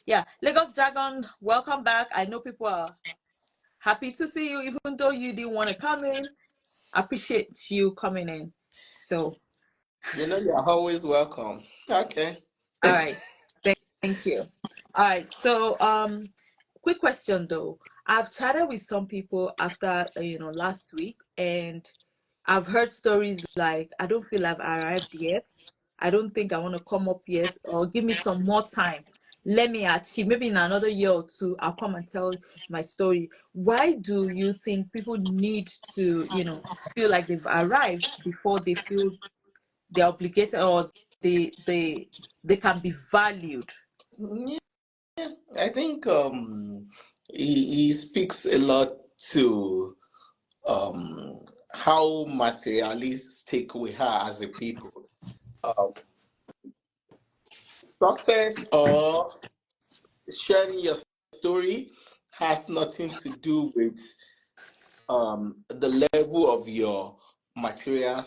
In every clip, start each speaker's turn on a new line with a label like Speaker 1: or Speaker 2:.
Speaker 1: Yeah, Lagos Dragon, welcome back. I know people are happy to see you, even though you didn't want to come in. Appreciate you coming in. So,
Speaker 2: You're always welcome. Okay.
Speaker 1: all right, thank you. All right, so quick question though. I've chatted with some people after last week, and I've heard stories like, I don't feel I've arrived yet. I don't think I want to come up yet, or give me some more time. Let me achieve. Maybe in another year or two, I'll come and tell my story. Why do you think people need to, feel like they've arrived before they feel they're obligated, or they can be valued?
Speaker 2: Yeah, I think he speaks a lot to um how materialistic we are as a people. Um, Success or sharing your story has nothing to do with the level of your material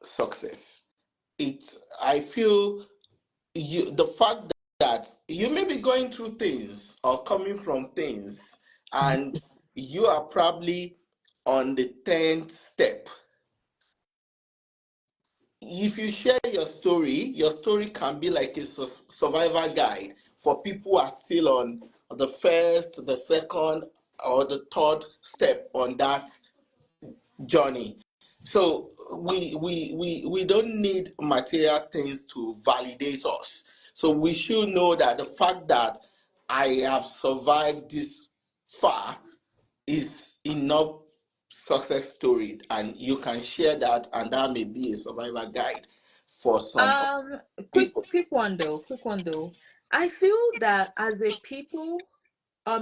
Speaker 2: success. It I feel the fact that you may be going through things or coming from things, and you are probably on the 10th step. If you share your story can be like a survival guide for people who are still on the first, the second, or the third step on that journey. So we don't need material things to validate us. So we should know that the fact that I have survived this far is enough success story, and you can share that, and that may be a survival guide for some
Speaker 1: Um,
Speaker 2: people.
Speaker 1: quick one though. I feel that as a people,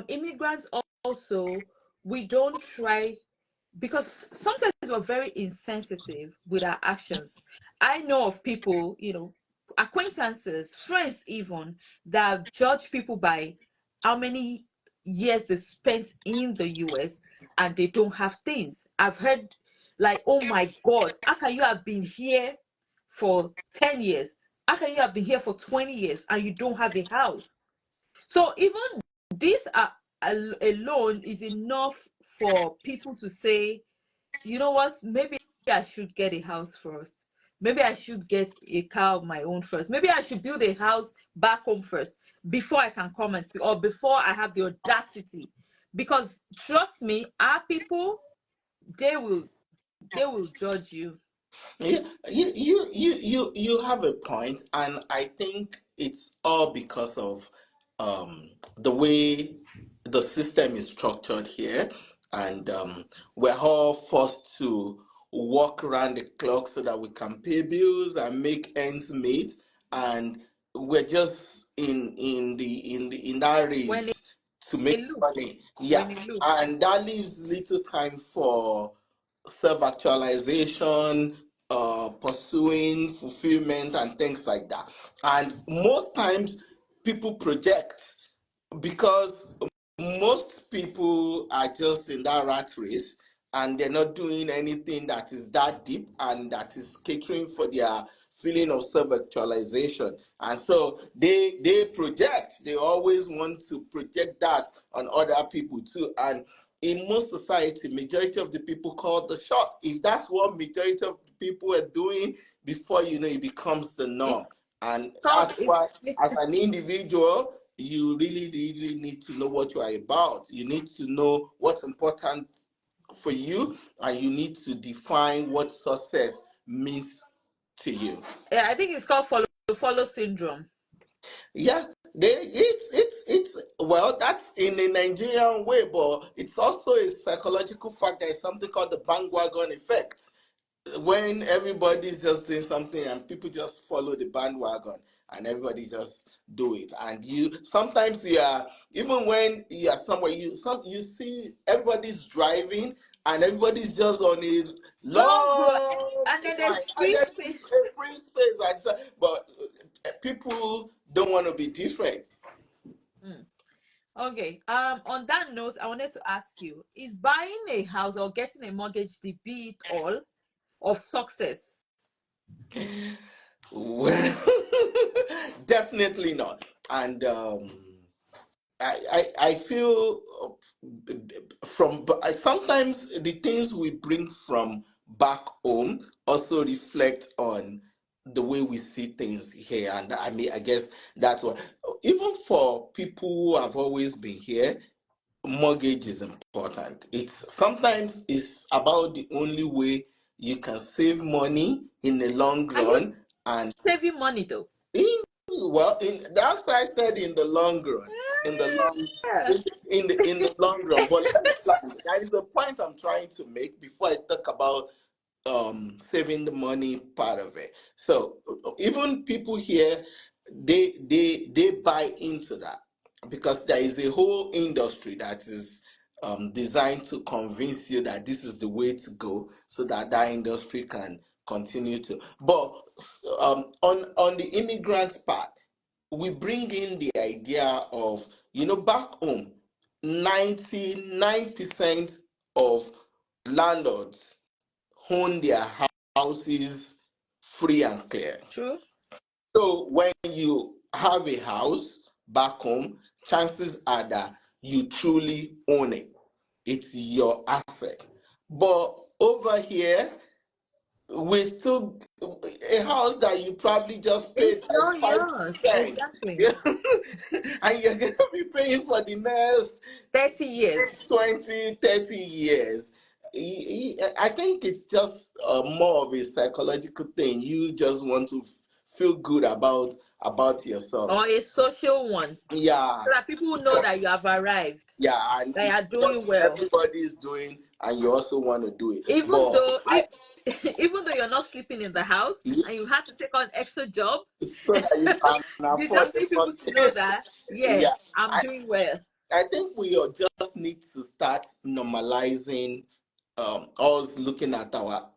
Speaker 1: immigrants also, we don't try, because sometimes we're very insensitive with our actions. I know of people, acquaintances, friends even, that judge people by how many years they spent in the US and they don't have things. I've heard like, oh my God, how can you have been here for 10 years? How can you have been here for 20 years and you don't have a house? So even this alone is enough for people to say, you know what, maybe I should get a house first. Maybe I should get a car of my own first. Maybe I should build a house back home first before I can come and speak, or before I have the audacity. Because trust me, our people, they will they will judge you.
Speaker 2: Yeah, you have a point, and I think it's all because of the way the system is structured here, and we're all forced to work around the clock so that we can pay bills and make ends meet, and we're just in that
Speaker 1: When
Speaker 2: race to
Speaker 1: a
Speaker 2: make
Speaker 1: loop,
Speaker 2: money. Yeah,
Speaker 1: when a loop.
Speaker 2: and that leaves little time for self-actualization, pursuing fulfillment, and things like that. And most times, people project because most people are just in that rat race, and they're not doing anything that is that deep and that is catering for their feeling of self-actualization. And so they project, they always want to project that on other people too. And in most society, majority of the people call the shot. If that's what majority of the people are doing, before you know, it becomes the norm.
Speaker 1: It's
Speaker 2: And
Speaker 1: called
Speaker 2: that's why,
Speaker 1: it's
Speaker 2: as an individual, you really need to know what you are about. You need to know what's important for you, and you need to define what success means to you.
Speaker 1: yeah, I think it's called follow syndrome.
Speaker 2: Yeah, it's well, that's in a Nigerian way, but it's also a psychological fact. There is something called the bandwagon effect, when everybody's just doing something and people just follow the bandwagon, and everybody just do it. And you sometimes you are, even when you are somewhere, you see everybody's driving and everybody's just on a
Speaker 1: Long drive,
Speaker 2: long
Speaker 1: and then
Speaker 2: line,
Speaker 1: there's
Speaker 2: and
Speaker 1: free
Speaker 2: then
Speaker 1: space.
Speaker 2: a free space. But people don't want to be different.
Speaker 1: Hmm. Okay. On that note, I wanted to ask you: is buying a house or getting a mortgage the be it all of success?
Speaker 2: Well, definitely not. And I feel from sometimes the things we bring from back home also reflect on the way we see things here, and I mean, I guess that's what, even for people who have always been here, mortgage is important. It's sometimes it's about the only way you can save money in the long
Speaker 1: Are you
Speaker 2: run. And
Speaker 1: saving money though?
Speaker 2: in, well, in that's why I said in the long run, in the long
Speaker 1: Yeah.
Speaker 2: in the long run. But let me plan. That is the point I'm trying to make before I talk about saving the money part of it. So even people here, they buy into that because there is a whole industry that is designed to convince you that this is the way to go, so that that industry can continue to. But on the immigrants part, we bring in the idea of, back home, 99% of landlords own their houses free and clear.
Speaker 1: True.
Speaker 2: So when you have a house back home, chances are that you truly own it. It's your asset. But over here, we still, a house that you probably just paid
Speaker 1: It's
Speaker 2: like
Speaker 1: not yours.
Speaker 2: 5%.
Speaker 1: Exactly.
Speaker 2: Yeah. And you're gonna be paying for the next
Speaker 1: 30 years.
Speaker 2: 20, 30 years. I think it's just more of a psychological thing. You just want to feel good about yourself.
Speaker 1: Or a social one.
Speaker 2: Yeah,
Speaker 1: So that people know that you have arrived.
Speaker 2: yeah, and
Speaker 1: That you
Speaker 2: it's
Speaker 1: are
Speaker 2: what
Speaker 1: doing well.
Speaker 2: everybody is doing, and you also want to do it.
Speaker 1: Even
Speaker 2: But
Speaker 1: though if even though you're not sleeping in the house and you had to take on extra job,
Speaker 2: so that you can
Speaker 1: you
Speaker 2: afford
Speaker 1: just
Speaker 2: the
Speaker 1: need people to know
Speaker 2: money.
Speaker 1: that, yeah,
Speaker 2: Yeah,
Speaker 1: I'm
Speaker 2: I,
Speaker 1: doing well.
Speaker 2: I think we just need to start normalizing us looking at our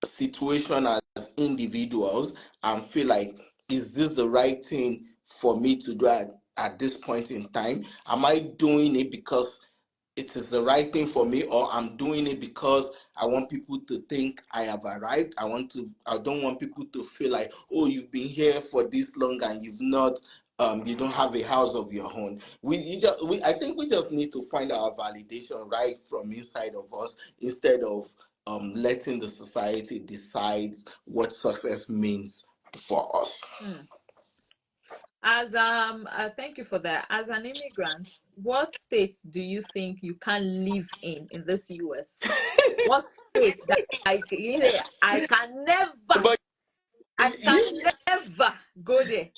Speaker 2: situation as individuals and feel like, is this the right thing for me to do at this point in time? Am I doing it because it is the right thing for me, or I'm doing it because I want people to think I have arrived? I don't want people to feel like, oh, you've been here for this long and you've not you don't have a house of your own. I think we just need to find our validation right from inside of us, instead of letting the society decide what success means for us.
Speaker 1: Hmm. As thank you for that. As an immigrant, what states do you think you can live in this US? What state that I can never,
Speaker 2: But
Speaker 1: I can
Speaker 2: you,
Speaker 1: never go there?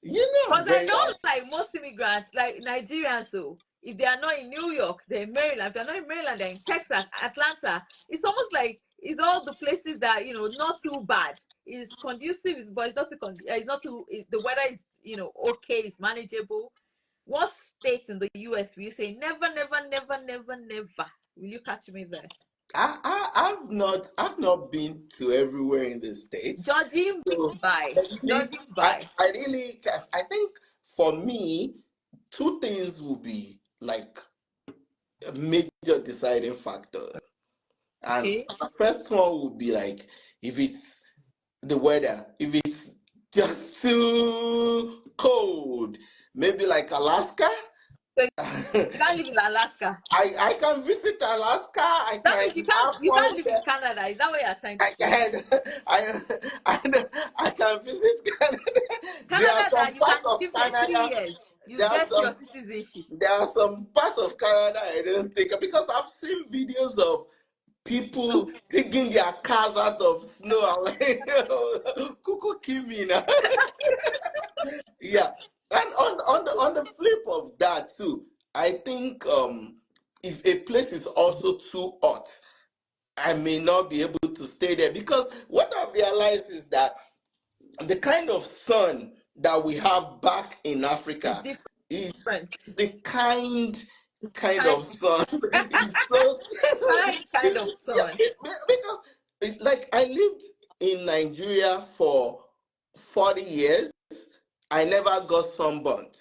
Speaker 2: you know,
Speaker 1: Because I
Speaker 2: very,
Speaker 1: know, like most immigrants, like Nigerians, so if they are not in New York, they're in Maryland. If they're not in Maryland, they're in Texas, Atlanta. It's almost like it's all the places that not too bad. It's conducive, but it's not too. It's not too. The weather is okay. It's manageable. What states in the U.S. will you say never, never, never, never, never? Will you catch me there?
Speaker 2: I've not been to everywhere in the states.
Speaker 1: Judging
Speaker 2: So
Speaker 1: by, judging by.
Speaker 2: I really, I think for me, two things will be like a major deciding factor. And
Speaker 1: Okay.
Speaker 2: the first one would be like, if it's the weather, if it's just too cold, maybe like Alaska.
Speaker 1: So you can't live in Alaska.
Speaker 2: I can visit Alaska. I
Speaker 1: That
Speaker 2: can
Speaker 1: means
Speaker 2: have
Speaker 1: you
Speaker 2: fun
Speaker 1: can't live
Speaker 2: there.
Speaker 1: in Canada. Is that what you're trying to
Speaker 2: I
Speaker 1: say?
Speaker 2: can, I, I can visit Canada. There are
Speaker 1: Canada
Speaker 2: some
Speaker 1: that you
Speaker 2: parts
Speaker 1: can
Speaker 2: of
Speaker 1: live there three
Speaker 2: Canada.
Speaker 1: years, you
Speaker 2: There are
Speaker 1: get your
Speaker 2: some
Speaker 1: citizenship.
Speaker 2: there are some parts of Canada I don't think, because I've seen videos of people
Speaker 1: No.
Speaker 2: taking their cars out of snow. I'm like, Kuku kill me now. Yeah. And on the flip of that too, I think if a place is also too hot, I may not be able to stay there, because what I've realized is that the kind of sun that we have back in
Speaker 1: It's
Speaker 2: Africa is
Speaker 1: different.
Speaker 2: the kind
Speaker 1: Kind,
Speaker 2: of sun. It's so
Speaker 1: kind of sun.
Speaker 2: because like I lived in Nigeria for 40 years. I never got sunburnt.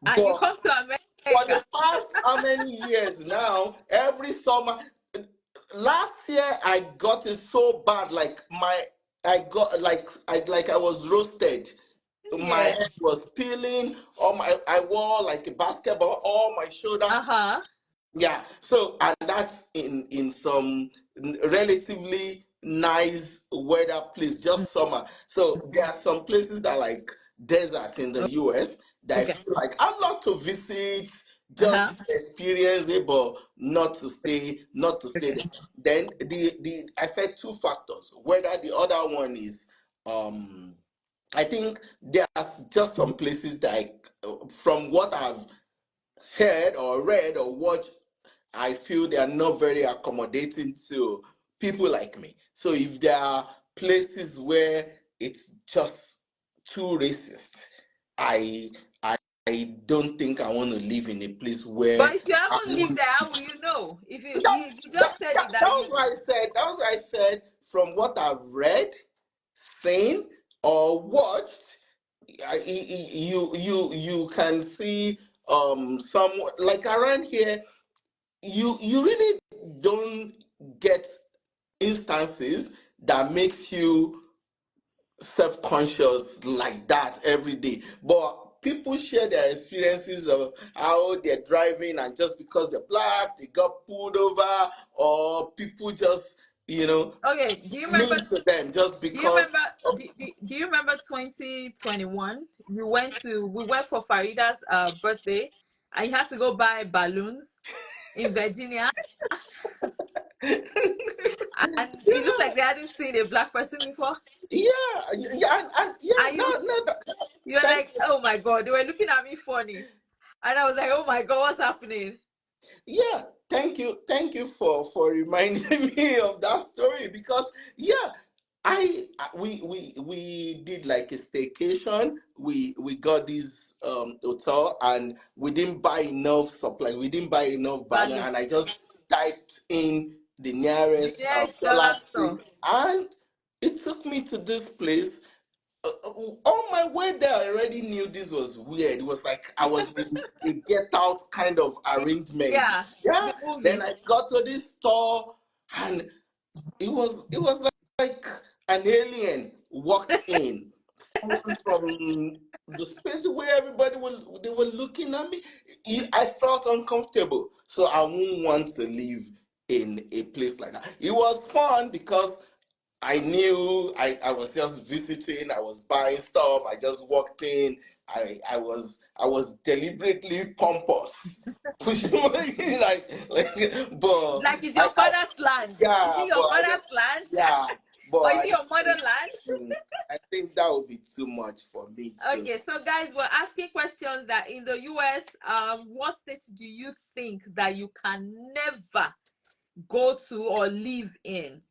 Speaker 1: And you
Speaker 2: But
Speaker 1: come to
Speaker 2: for the
Speaker 1: America.
Speaker 2: past how many years now, every summer, last year I got it so bad, like I was roasted. my
Speaker 1: Yeah.
Speaker 2: head was peeling, I wore like a basketball, all my shoulder.
Speaker 1: Uh-huh.
Speaker 2: Yeah, so and that's in some relatively nice weather place, just summer. So there are some places that like desert in the US that I
Speaker 1: Okay.
Speaker 2: feel like I'd love to visit,
Speaker 1: Uh-huh.
Speaker 2: just experience it, but not to stay
Speaker 1: Okay.
Speaker 2: there. Then the I said two factors. Whether the other one is I think there's just some places that from what I've heard or read or watched, I feel they are not very accommodating to people like me. So if there are places where it's just too racist, I I, I don't think I want to live in a place where
Speaker 1: But if you
Speaker 2: I
Speaker 1: haven't lived
Speaker 2: won't.
Speaker 1: there, how will you know? If you
Speaker 2: That,
Speaker 1: you just said it
Speaker 2: that
Speaker 1: that
Speaker 2: was
Speaker 1: you
Speaker 2: why I said. That was why I said from what I've read, seen, or watched. You can see somewhat like around here you really don't get instances that makes you self-conscious like that every day, but people share their experiences of how they're driving and just because they're black they got pulled over, or people just
Speaker 1: okay, do you remember
Speaker 2: mean to them just
Speaker 1: do you
Speaker 2: because
Speaker 1: remember do you remember 2021? We went for Farida's birthday, and you had to go buy balloons in Virginia, and it looked like
Speaker 2: yeah,
Speaker 1: they hadn't seen a black person before.
Speaker 2: yeah, and yeah,
Speaker 1: And
Speaker 2: no, no, no,
Speaker 1: you were
Speaker 2: thank
Speaker 1: like, oh my god, they were looking at me funny. And I was like, oh my god, what's happening?
Speaker 2: Yeah, thank you for reminding me of that story because yeah, we did like a staycation. We got this hotel and we didn't buy enough supply. We didn't buy enough balloon,
Speaker 1: Balloon.
Speaker 2: and I just typed in the
Speaker 1: The
Speaker 2: nearest
Speaker 1: nearest
Speaker 2: dollar
Speaker 1: dollar
Speaker 2: street,
Speaker 1: store.
Speaker 2: and it took me to this place. On my way there, I already knew this was weird. It was like I was in a get out kind of arrangement.
Speaker 1: Yeah,
Speaker 2: Yeah.
Speaker 1: the
Speaker 2: Then
Speaker 1: movie.
Speaker 2: I got to this store and it was like an alien walked in. Someone from the space where everybody was they were looking at me. I felt uncomfortable. So I won't want to live in a place like that. It was fun because I knew I was just visiting, I was buying stuff, I just walked in, I was deliberately pompous. Pushing like but
Speaker 1: Like, it's your
Speaker 2: I
Speaker 1: father's land. Is
Speaker 2: yeah,
Speaker 1: it
Speaker 2: but
Speaker 1: your
Speaker 2: I just
Speaker 1: father's land?
Speaker 2: yeah, but
Speaker 1: Or is it your motherland?
Speaker 2: I think that would be too much for me too.
Speaker 1: Okay, so guys, we're asking questions that in the US, what state do you think that you can never go to or live in?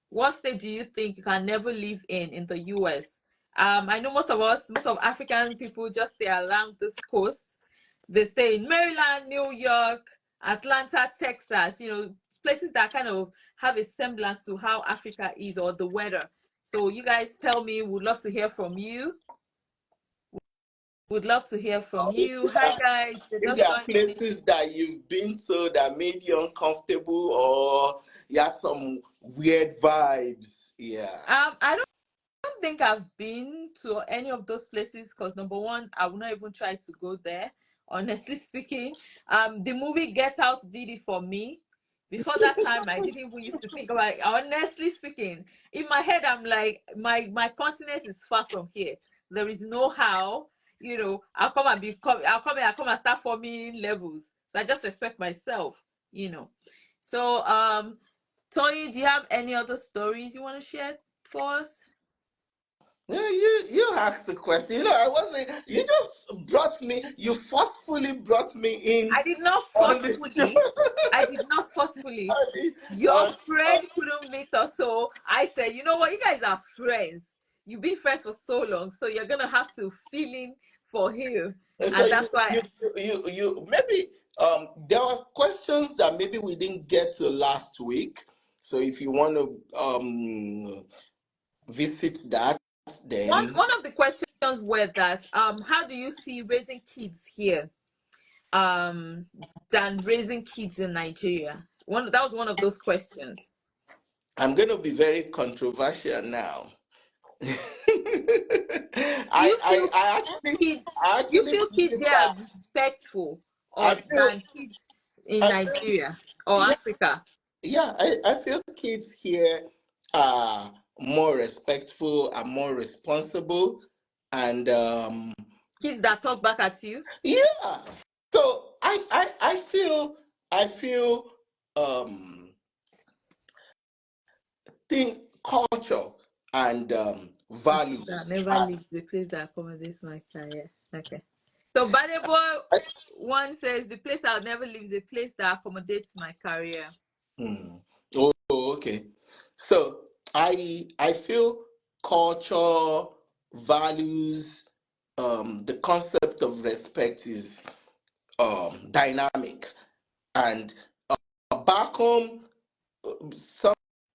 Speaker 1: What state do you think you can never live in the US? I know most of African people just stay along this coast. They stay in Maryland, New York, Atlanta, Texas, places that kind of have a semblance to how Africa is, or the weather. So you guys tell me, would love to hear from you. Would love to hear from
Speaker 2: If
Speaker 1: you.
Speaker 2: there
Speaker 1: Hi
Speaker 2: are,
Speaker 1: guys, we're
Speaker 2: if
Speaker 1: just
Speaker 2: there are
Speaker 1: joining in.
Speaker 2: places that you've been to that made you uncomfortable or you had some weird vibes, yeah.
Speaker 1: I don't think I've been to any of those places because number one, I would not even try to go there. Honestly speaking, the movie Get Out did it for me. Before that time, I didn't even used to think about it. Honestly speaking, in my head, I'm like, my continent is far from here. There is no how. I'll come and start forming levels. So I just respect myself. You know. So, Tony, do you have any other stories you want to share for us?
Speaker 2: Yeah, you asked the question. I wasn't. You just brought me. You forcefully brought me in
Speaker 1: I did not
Speaker 2: on this show.
Speaker 1: forcefully. I did not forcefully.
Speaker 2: on,
Speaker 1: Your
Speaker 2: on,
Speaker 1: friend couldn't meet us, so I said, you know what, you guys are friends. You've been friends for so long, so you're gonna have to fill in for him,
Speaker 2: and so
Speaker 1: and that's why.
Speaker 2: you maybe there were questions that maybe we didn't get to last week. So if you want to visit that,
Speaker 1: One
Speaker 2: then
Speaker 1: one of the questions were that how do you see raising kids here um than raising kids in Nigeria? That was one of those questions.
Speaker 2: I'm going to be very controversial now.
Speaker 1: Do you feel
Speaker 2: I actually
Speaker 1: kids?
Speaker 2: I
Speaker 1: You
Speaker 2: actually
Speaker 1: feel kids
Speaker 2: believe
Speaker 1: here are
Speaker 2: that
Speaker 1: respectful
Speaker 2: I
Speaker 1: or
Speaker 2: feel
Speaker 1: than kids in
Speaker 2: I feel
Speaker 1: Nigeria or
Speaker 2: yeah,
Speaker 1: Africa?
Speaker 2: yeah, I feel kids here are more respectful, are more responsible, and
Speaker 1: Kids that talk back at you?
Speaker 2: yeah. So I feel um think culture and values
Speaker 1: That never
Speaker 2: are
Speaker 1: leaves the place that accommodates my career. Okay. So Bad Boy one says the place I'll never leave is a place that accommodates my career.
Speaker 2: hmm. Oh, okay. So I feel culture, values, the concept of respect is dynamic, and back home,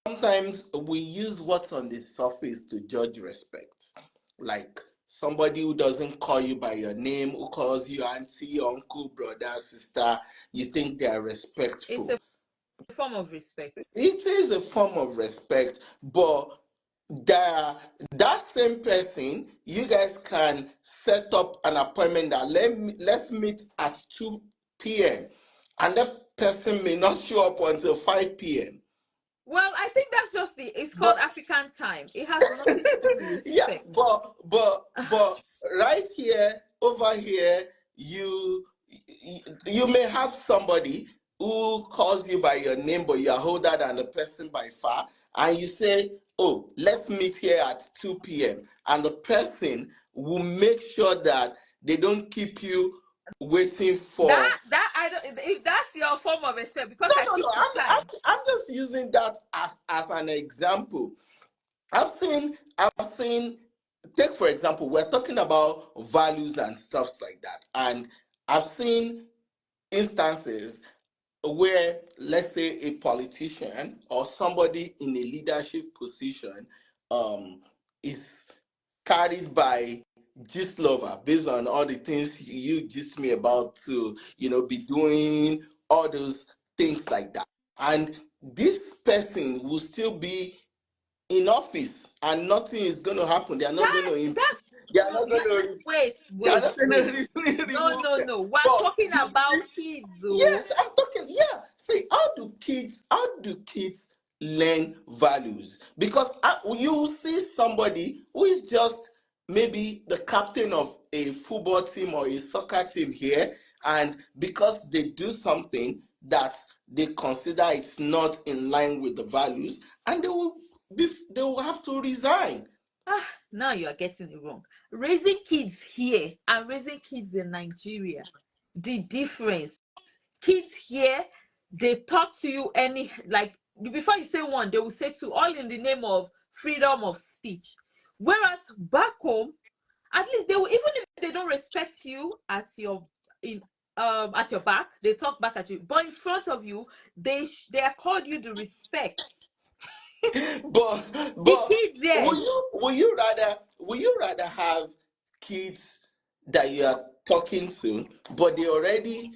Speaker 2: sometimes we use what's on the surface to judge respect. Like somebody who doesn't call you by your name, who calls you auntie, uncle, brother, sister, you think they are
Speaker 1: It's
Speaker 2: respectful.
Speaker 1: a form of respect.
Speaker 2: It is a form of respect, but that that same person, you guys can set up an appointment that let's meet at 2 p.m. and that person may not show up until 5 p.m.
Speaker 1: Well, I think that's just it's called
Speaker 2: But
Speaker 1: African time. It has nothing to do with
Speaker 2: yeah,
Speaker 1: respect.
Speaker 2: but right here, over here, you may have somebody who calls you by your name, but you are older than the person by far, and you say, "Oh, let's meet here at 2 p.m." And the person will make sure that they don't keep you waiting for.
Speaker 1: That I don't. If that's your form of respect, because
Speaker 2: No,
Speaker 1: I
Speaker 2: no, no.
Speaker 1: keep to time.
Speaker 2: I'm just using that as an example. I've seen, take for example, we're talking about values and stuff like that. And I've seen instances where, let's say, a politician or somebody in a leadership position um, is carried by gist lover based on all the things you gist me about to, be doing all those things like that. And this person will still be in office and nothing is going to happen. They are not going to
Speaker 1: That's
Speaker 2: they are
Speaker 1: no.
Speaker 2: not
Speaker 1: Yeah.
Speaker 2: going to
Speaker 1: Wait,
Speaker 2: they are
Speaker 1: wait,
Speaker 2: not going
Speaker 1: wait.
Speaker 2: to
Speaker 1: No,
Speaker 2: remove
Speaker 1: no,
Speaker 2: them.
Speaker 1: no. We're
Speaker 2: But
Speaker 1: talking
Speaker 2: you see,
Speaker 1: about kids, oh.
Speaker 2: yes, I'm talking. Yeah. See, how do kids learn values? Because you see somebody who is just maybe the captain of a football team or a soccer team here, and because they do something that they consider it's not in line with the values, and they will have to resign.
Speaker 1: Now you are getting it wrong. Raising kids here and raising kids in Nigeria, the difference. Kids here, they talk to you any like before you say one, they will say two, all in the name of freedom of speech. Whereas back home, at least they will, even if they don't respect you in at your back, they talk back at you. But in front of you, they accord you the respect. The
Speaker 2: But
Speaker 1: kids there.
Speaker 2: will you rather have kids that you are talking to, but they already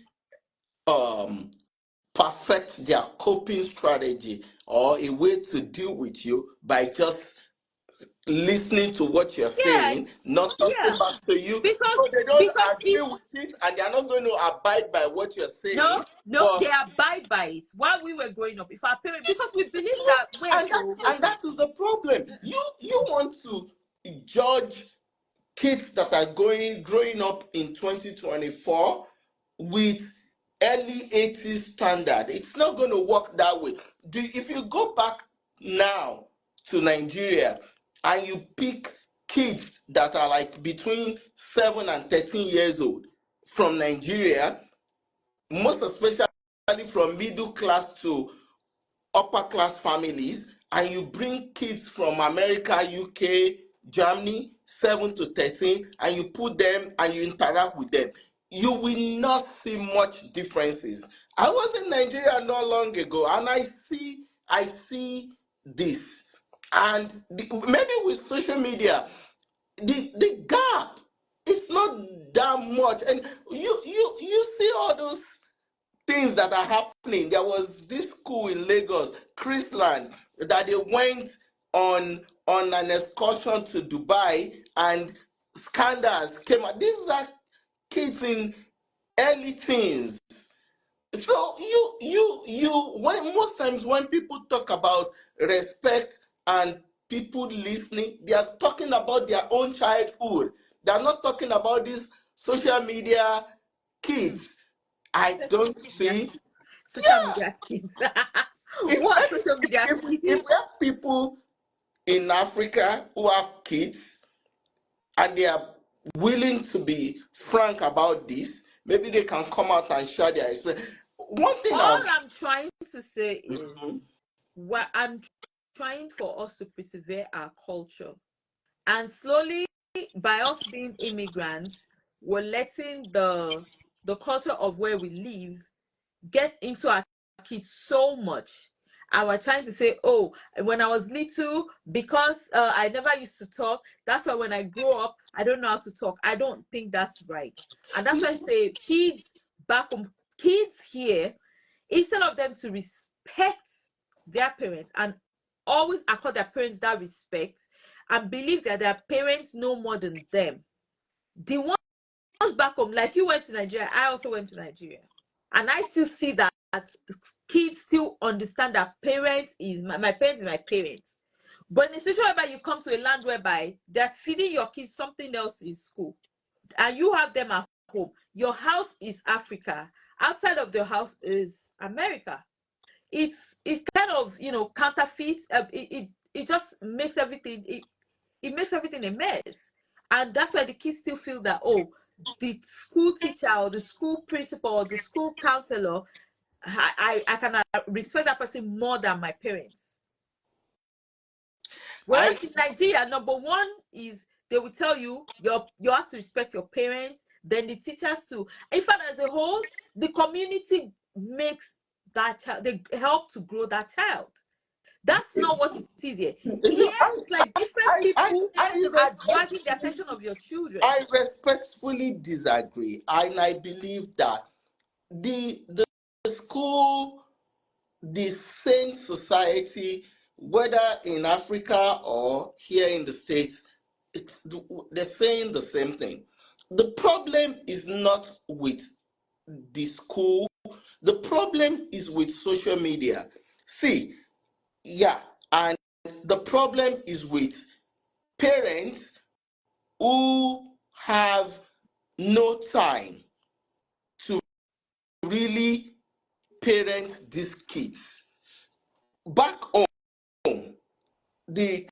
Speaker 2: um perfect their coping strategy or a way to deal with you by just listening to what you're
Speaker 1: Yeah,
Speaker 2: saying, not talking
Speaker 1: yeah.
Speaker 2: back to you,
Speaker 1: Because
Speaker 2: so they don't
Speaker 1: because
Speaker 2: agree
Speaker 1: if
Speaker 2: with it and they are not going to abide by what you're
Speaker 1: no,
Speaker 2: saying.
Speaker 1: no,
Speaker 2: But
Speaker 1: they abide by it. While we were growing up, if our parents, because we believe that wait,
Speaker 2: and that is the problem. You want to judge kids that are growing up in 2024 with early 80s standard. It's not going to work that way. If you go back now to Nigeria and you pick kids that are like between 7 and 13 years old from Nigeria, most especially from middle class to upper class families, and you bring kids from America, UK, Germany, 7 to 13, and you put them and you interact with them, you will not see much differences. I was in Nigeria not long ago, and I see this. And maybe with social media, the gap is not that much. And you see all those things that are happening. There was this school in Lagos, Chrisland, that they went on on an excursion to Dubai, and scandals came out. These are kids in early teens. So when most times when people talk about respect and people listening, they are talking about their own childhood. They are not talking about these social media kids. I don't see.
Speaker 1: Social media kids.
Speaker 2: If
Speaker 1: What
Speaker 2: any,
Speaker 1: social media
Speaker 2: if
Speaker 1: kids?
Speaker 2: we have people in Africa who have kids and they are willing to be frank about this, maybe they can come out and share their experience. One thing
Speaker 1: All
Speaker 2: I've
Speaker 1: I'm trying to say is, what I'm trying for us to persevere our culture, and slowly, by us being immigrants, we're letting the culture of where we live get into our kids so much. And we're trying to say, oh, when I was little, because I never used to talk, that's why when I grow up, I don't know how to talk. I don't think that's right. And that's why I say kids back home, kids here, instead of them to respect their parents and always accord their parents that respect and believe that their parents know more than them, the ones back home, like you went to Nigeria, I also went to Nigeria. And I still see that kids still understand that parents is my parents is my parents. But in a situation whereby you come to a land whereby they're feeding your kids something else in school, and you have them at home, your house is Africa, outside of the house is America. It kind of counterfeits. It just makes everything it makes everything a mess, and that's why the kids still feel that, oh, the school teacher or the school principal or the school counselor, I can respect that person more than my parents.
Speaker 2: I
Speaker 1: Whereas in Nigeria, number one is they will tell you you have to respect your parents, then the teachers too. In fact, as a whole, the community makes that child, they help to grow that child. That's not what it is here. Here, it's like different people are dragging the attention of your children.
Speaker 2: I respectfully disagree, and I believe that the school, the same society, whether in Africa or here in the States, they're saying the same thing. The problem is not with the school, the problem is with social media. See, yeah, and the problem is with parents who have no time to really parent these kids. Back home, the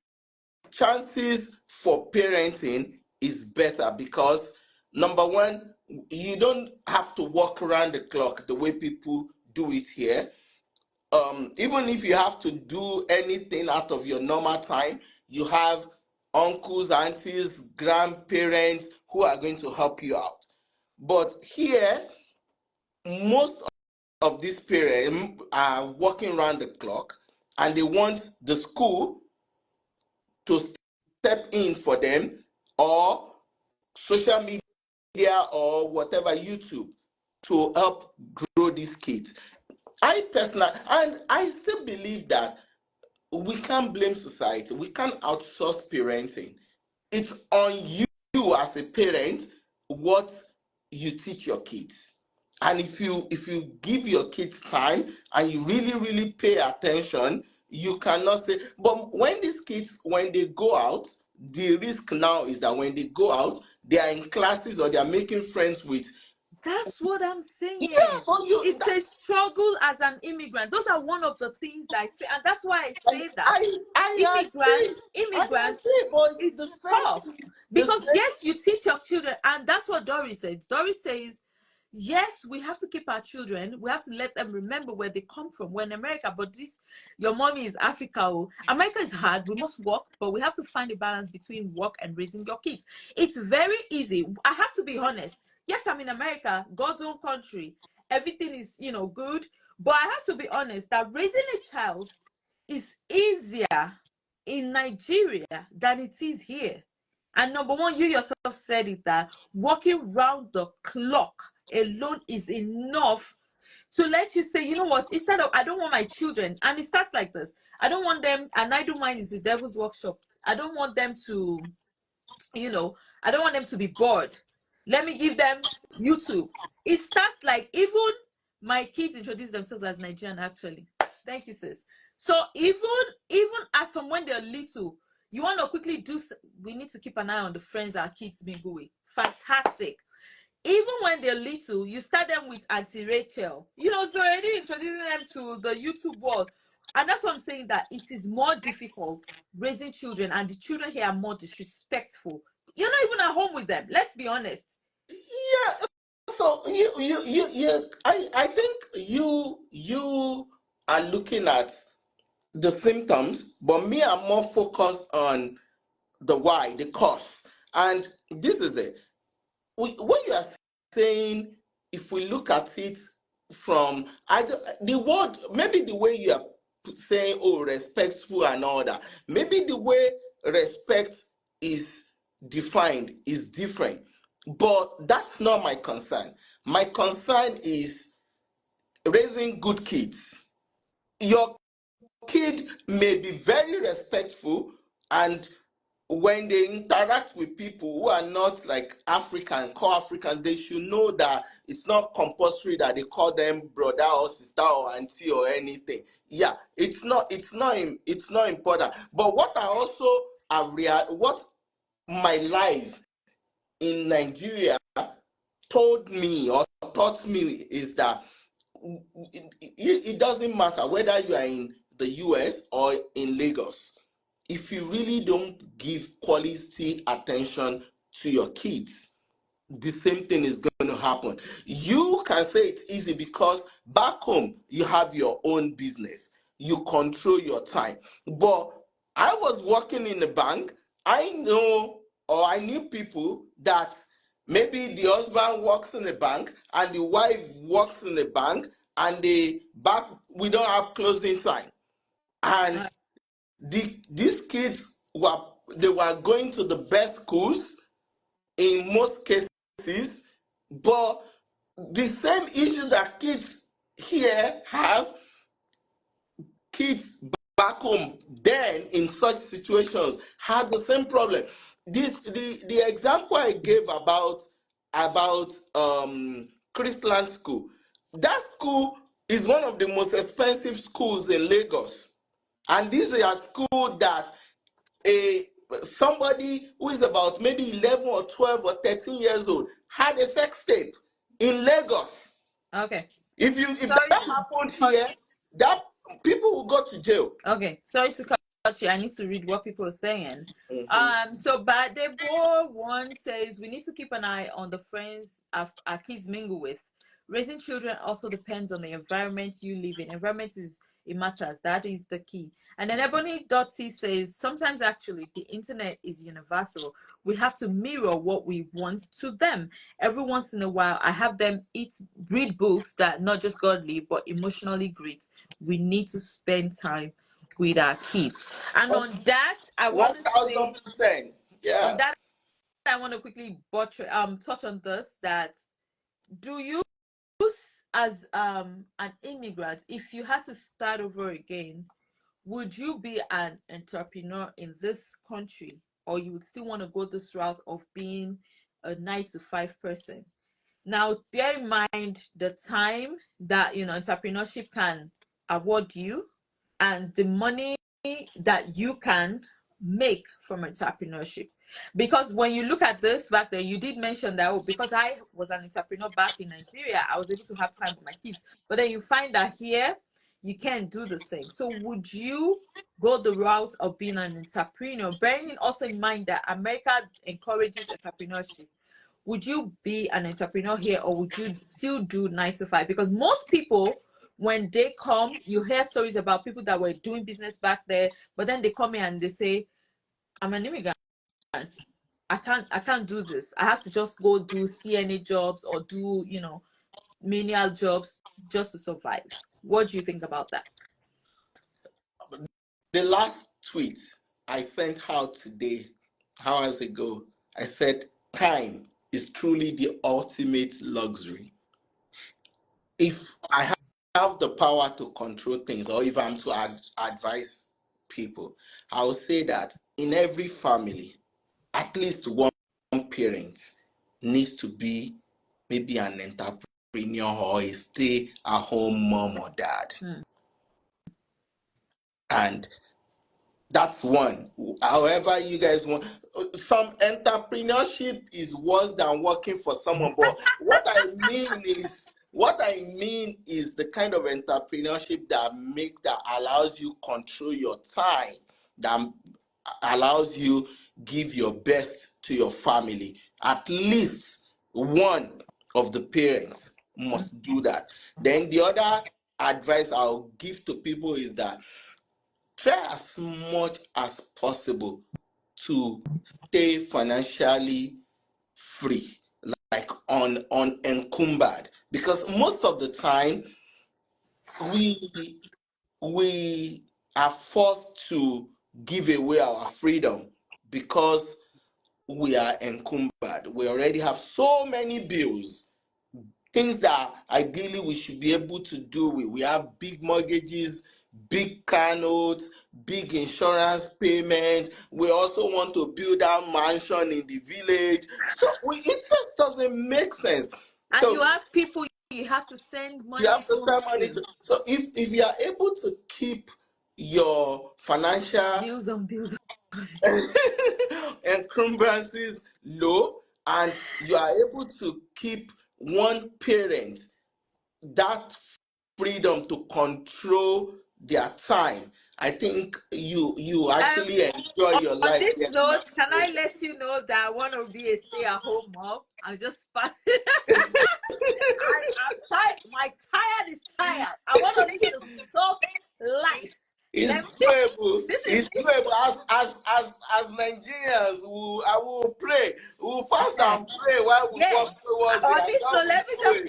Speaker 2: chances for parenting is better because number one, you don't have to walk around the clock the way people do it here. Even if you have to do anything out of your normal time, you have uncles, aunties, grandparents who are going to help you out. But here, most of these parents are working around the clock and they want the school to step in for them, or social media or whatever, YouTube, to help grow these kids. I personally, and I still believe that we can't blame society. We can't outsource parenting. It's on you as a parent what you teach your kids. And if you give your kids time and you really pay attention, you cannot say. But when these kids, when they go out, the risk now is that when they go out, they are in classes or they are making friends with.
Speaker 1: That's what I'm
Speaker 2: Yeah,
Speaker 1: saying.
Speaker 2: but you
Speaker 1: It's
Speaker 2: that,
Speaker 1: a struggle as an immigrant. Those are one of the things that I say, and that's why I say that
Speaker 2: I agree.
Speaker 1: immigrants
Speaker 2: But it's
Speaker 1: is
Speaker 2: the
Speaker 1: tough,
Speaker 2: same. The
Speaker 1: because
Speaker 2: same.
Speaker 1: yes, you teach your children, and that's what Doris said. Doris says, yes, we have to keep our children, we have to let them remember where they come from. We're in America, but this, your mommy is Africa. Oh. America is hard, we must work, but we have to find a balance between work and raising your kids. It's very easy. I have to be honest. Yes, I'm in America, God's own country, everything is good, but I have to be honest that raising a child is easier in Nigeria than it is here. And number one, you yourself said it, that working round the clock alone is enough to let you say, you know what, instead of, I don't want my children, and it starts like this, I don't want them, an idle mind is the devil's workshop. I don't want them to, I don't want them to be bored. Let me give them YouTube. It starts like, even my kids introduce themselves as Nigerian, actually. Thank you, sis. So even as from when they're little, you want to quickly we need to keep an eye on the friends our kids mingle with. Fantastic. Even when they're little, you start them with Auntie Rachel. So already introducing them to the YouTube world. And that's what I'm saying, that it is more difficult raising children, and the children here are more disrespectful. You're not even at home with them. Let's be honest.
Speaker 2: Yeah. So I think you are looking at the symptoms, but me, I'm more focused on the why, the cause. And this is it. What you are saying, if we look at it from the word, maybe the way you are saying, oh, respectful and all that, maybe the way respect is defined is different. But that's not my concern. My concern is raising good kids. Your kid may be very respectful, and when they interact with people who are not like African, core African, they should know that it's not compulsory that they call them brother or sister or auntie or anything. Yeah, it's not important. But what I also what my life in Nigeria told me or taught me is that it doesn't matter whether you are in the US or in Lagos. If you really don't give quality attention to your kids, the same thing is going to happen. You can say it's easy because back home you have your own business, you control your time. But I was working in a bank. I knew people that maybe the husband works in a bank and the wife works in a bank, and we don't have closing time. And these kids were going to the best schools in most cases, but the same issue that kids here have, kids back home then in such situations had the same problem. The example I gave about Christland School, that school is one of the most expensive schools in Lagos, and this is a school that a somebody who is about maybe 11 or 12 or 13 years old had a sex tape in Lagos.
Speaker 1: Okay.
Speaker 2: If that happened here, that people will go to jail.
Speaker 1: Okay, sorry to cut you. I need to read what people are saying.
Speaker 2: Mm-hmm.
Speaker 1: So Badebo one says we need to keep an eye on the friends our kids mingle with. Raising children also depends on the environment you live in. Environment it matters. That is the key. And then Ebony Dotty says sometimes actually the internet is universal. We have to mirror what we want to them. Every once in a while, I have them read books that not just godly but emotionally great. We need to spend time with our kids. And on that, I want to say,
Speaker 2: 1000%.
Speaker 1: on
Speaker 2: Yeah.
Speaker 1: that, I want to quickly touch on this, that do you, as an immigrant, if you had to start over again, would you be an entrepreneur in this country, or you would still want to go this route of being a 9 to 5 person? Now, bear in mind the time that entrepreneurship can award you, and the money that you can make from entrepreneurship. Because when you look at this back then, you did mention that, oh, because I was an entrepreneur back in Nigeria, I was able to have time with my kids. But then you find that here, you can't do the same. So would you go the route of being an entrepreneur, bearing also in mind that America encourages entrepreneurship? Would you be an entrepreneur here, or would you still do 9 to 5? Because most people, when they come, you hear stories about people that were doing business back there, but then they come here and they say, I'm an immigrant. I can't do this. I have to just go do CNA jobs or do, menial jobs just to survive. What do you think about that?
Speaker 2: The last tweet I sent out today, hours ago, I said, time is truly the ultimate luxury. If I have the power to control things, or if I'm to advise people, I will say that in every family, at least one parent needs to be maybe an entrepreneur or a stay-at-home mom or dad. And that's one. However, you guys want. Some entrepreneurship is worse than working for someone. But what I mean is the kind of entrepreneurship that allows you control your time, that allows you give your best to your family. At least one of the parents must do that. Then the other advice I'll give to people is that try as much as possible to stay financially free, like unencumbered, because most of the time we we are forced to give away our freedom because we are encumbered. We already have so many bills, things that ideally we should be able to do with. We have big mortgages, big car notes, big insurance payments. We also want to build our mansion in the village. So it just doesn't make sense.
Speaker 1: And you
Speaker 2: So
Speaker 1: have people you have to send
Speaker 2: you have
Speaker 1: money
Speaker 2: to
Speaker 1: home
Speaker 2: spend money.
Speaker 1: to.
Speaker 2: So if you are able to keep your financial
Speaker 1: Bills on bills.
Speaker 2: encumbrances low, and you are able to keep one parent that freedom to control their time, I think you
Speaker 1: Um,
Speaker 2: actually enjoy your
Speaker 1: on
Speaker 2: life.
Speaker 1: this
Speaker 2: Yes,
Speaker 1: note,
Speaker 2: ma'am.
Speaker 1: can I let you know that I want to be a stay-at-home mom? I'm just passing. I'm tired. My tired is tired. I want to live the soft life.
Speaker 2: It's
Speaker 1: Let me.
Speaker 2: doable.
Speaker 1: This is
Speaker 2: It's doable. As Nigerians, I will pray. We will fast
Speaker 1: it.
Speaker 2: and pray while we
Speaker 1: Yeah.
Speaker 2: walk towards it.
Speaker 1: On
Speaker 2: I
Speaker 1: this, so
Speaker 2: just
Speaker 1: let me
Speaker 2: do
Speaker 1: just,
Speaker 2: it.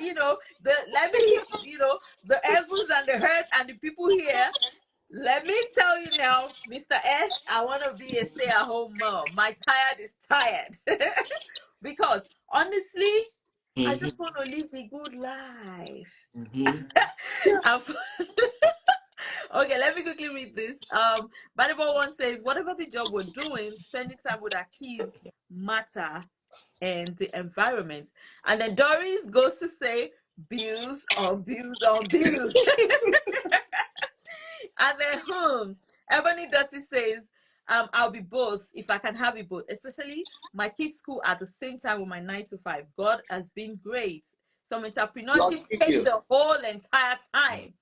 Speaker 1: let me hit, the heavens and the earth and the people here. Let me tell you now, Mr. S, I want to be a stay-at-home mom. My tired is tired. Because honestly, I
Speaker 2: Mm-hmm,
Speaker 1: just want to live the good life.
Speaker 2: mm-hmm.
Speaker 1: And okay, let me quickly read this. Bible one says, whatever the job we're doing, spending time with our kids matter and the environment. And then Doris goes to say, bills on bills on bills. And then Ebony Dottie says, I'll be both if I can have it both, especially my kids' school at the same time with my 9 to 5. God has been great. Some
Speaker 2: God
Speaker 1: entrepreneurship
Speaker 2: keep
Speaker 1: takes
Speaker 2: you.
Speaker 1: the whole entire time.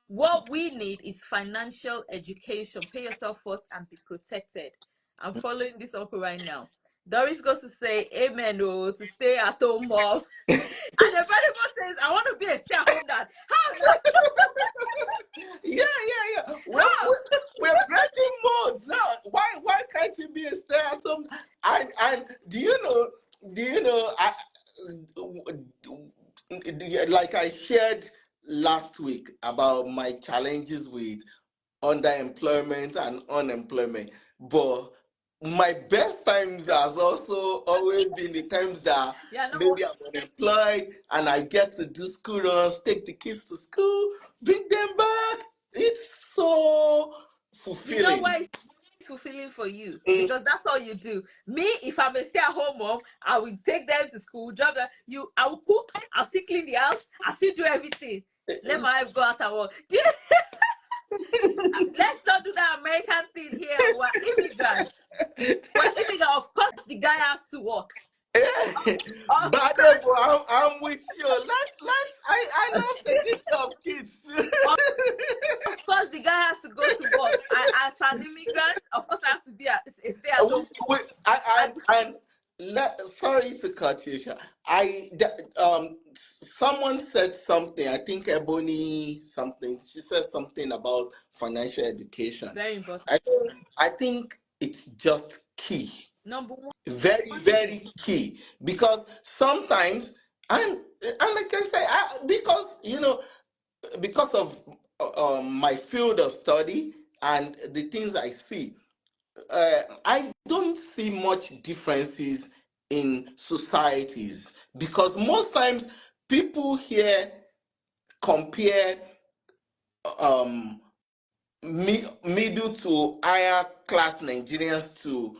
Speaker 1: What we need is financial education. Pay yourself first and be protected. I'm following this uncle right now. Doris goes to say, amen, oh, to stay at home mom. And the Bible says, I want to be a stay at home dad. How now?
Speaker 2: Yeah.
Speaker 1: How?
Speaker 2: We're breaking modes now. Why can't you be a stay-at-home? And do you know like I shared last week about my challenges with underemployment and unemployment. But my best times has also always been the times that
Speaker 1: Yeah, no.
Speaker 2: maybe I'm unemployed and I get to do school runs, take the kids to school, bring them back. It's so
Speaker 1: You know
Speaker 2: fulfilling.
Speaker 1: why it's fulfilling for you?
Speaker 2: Mm,
Speaker 1: Because that's all you do. Me, if I'm a stay-at-home mom, I will take them to school, drop them. I will cook, I'll still clean the house, I'll still do everything. Let my wife go out and work. Let's not do that American thing here. We're immigrants. We're immigrants. Of course, the guy has to work.
Speaker 2: yeah.
Speaker 1: Of course,
Speaker 2: Badebo, I'm with you. I love taking care of kids.
Speaker 1: of course, the guy has to go to work. As an immigrant, of course, I have to be a stay-at-home
Speaker 2: we,
Speaker 1: mom.
Speaker 2: I,
Speaker 1: And
Speaker 2: and sorry to cut you short. Someone said something. I think Ebony something. She said something about financial education.
Speaker 1: very important.
Speaker 2: I think it's just key,
Speaker 1: Number one,
Speaker 2: very very key, because sometimes and like I say, because of my field of study and the things I see, I don't see much differences in societies, because most times people here compare um, middle to higher class Nigerians to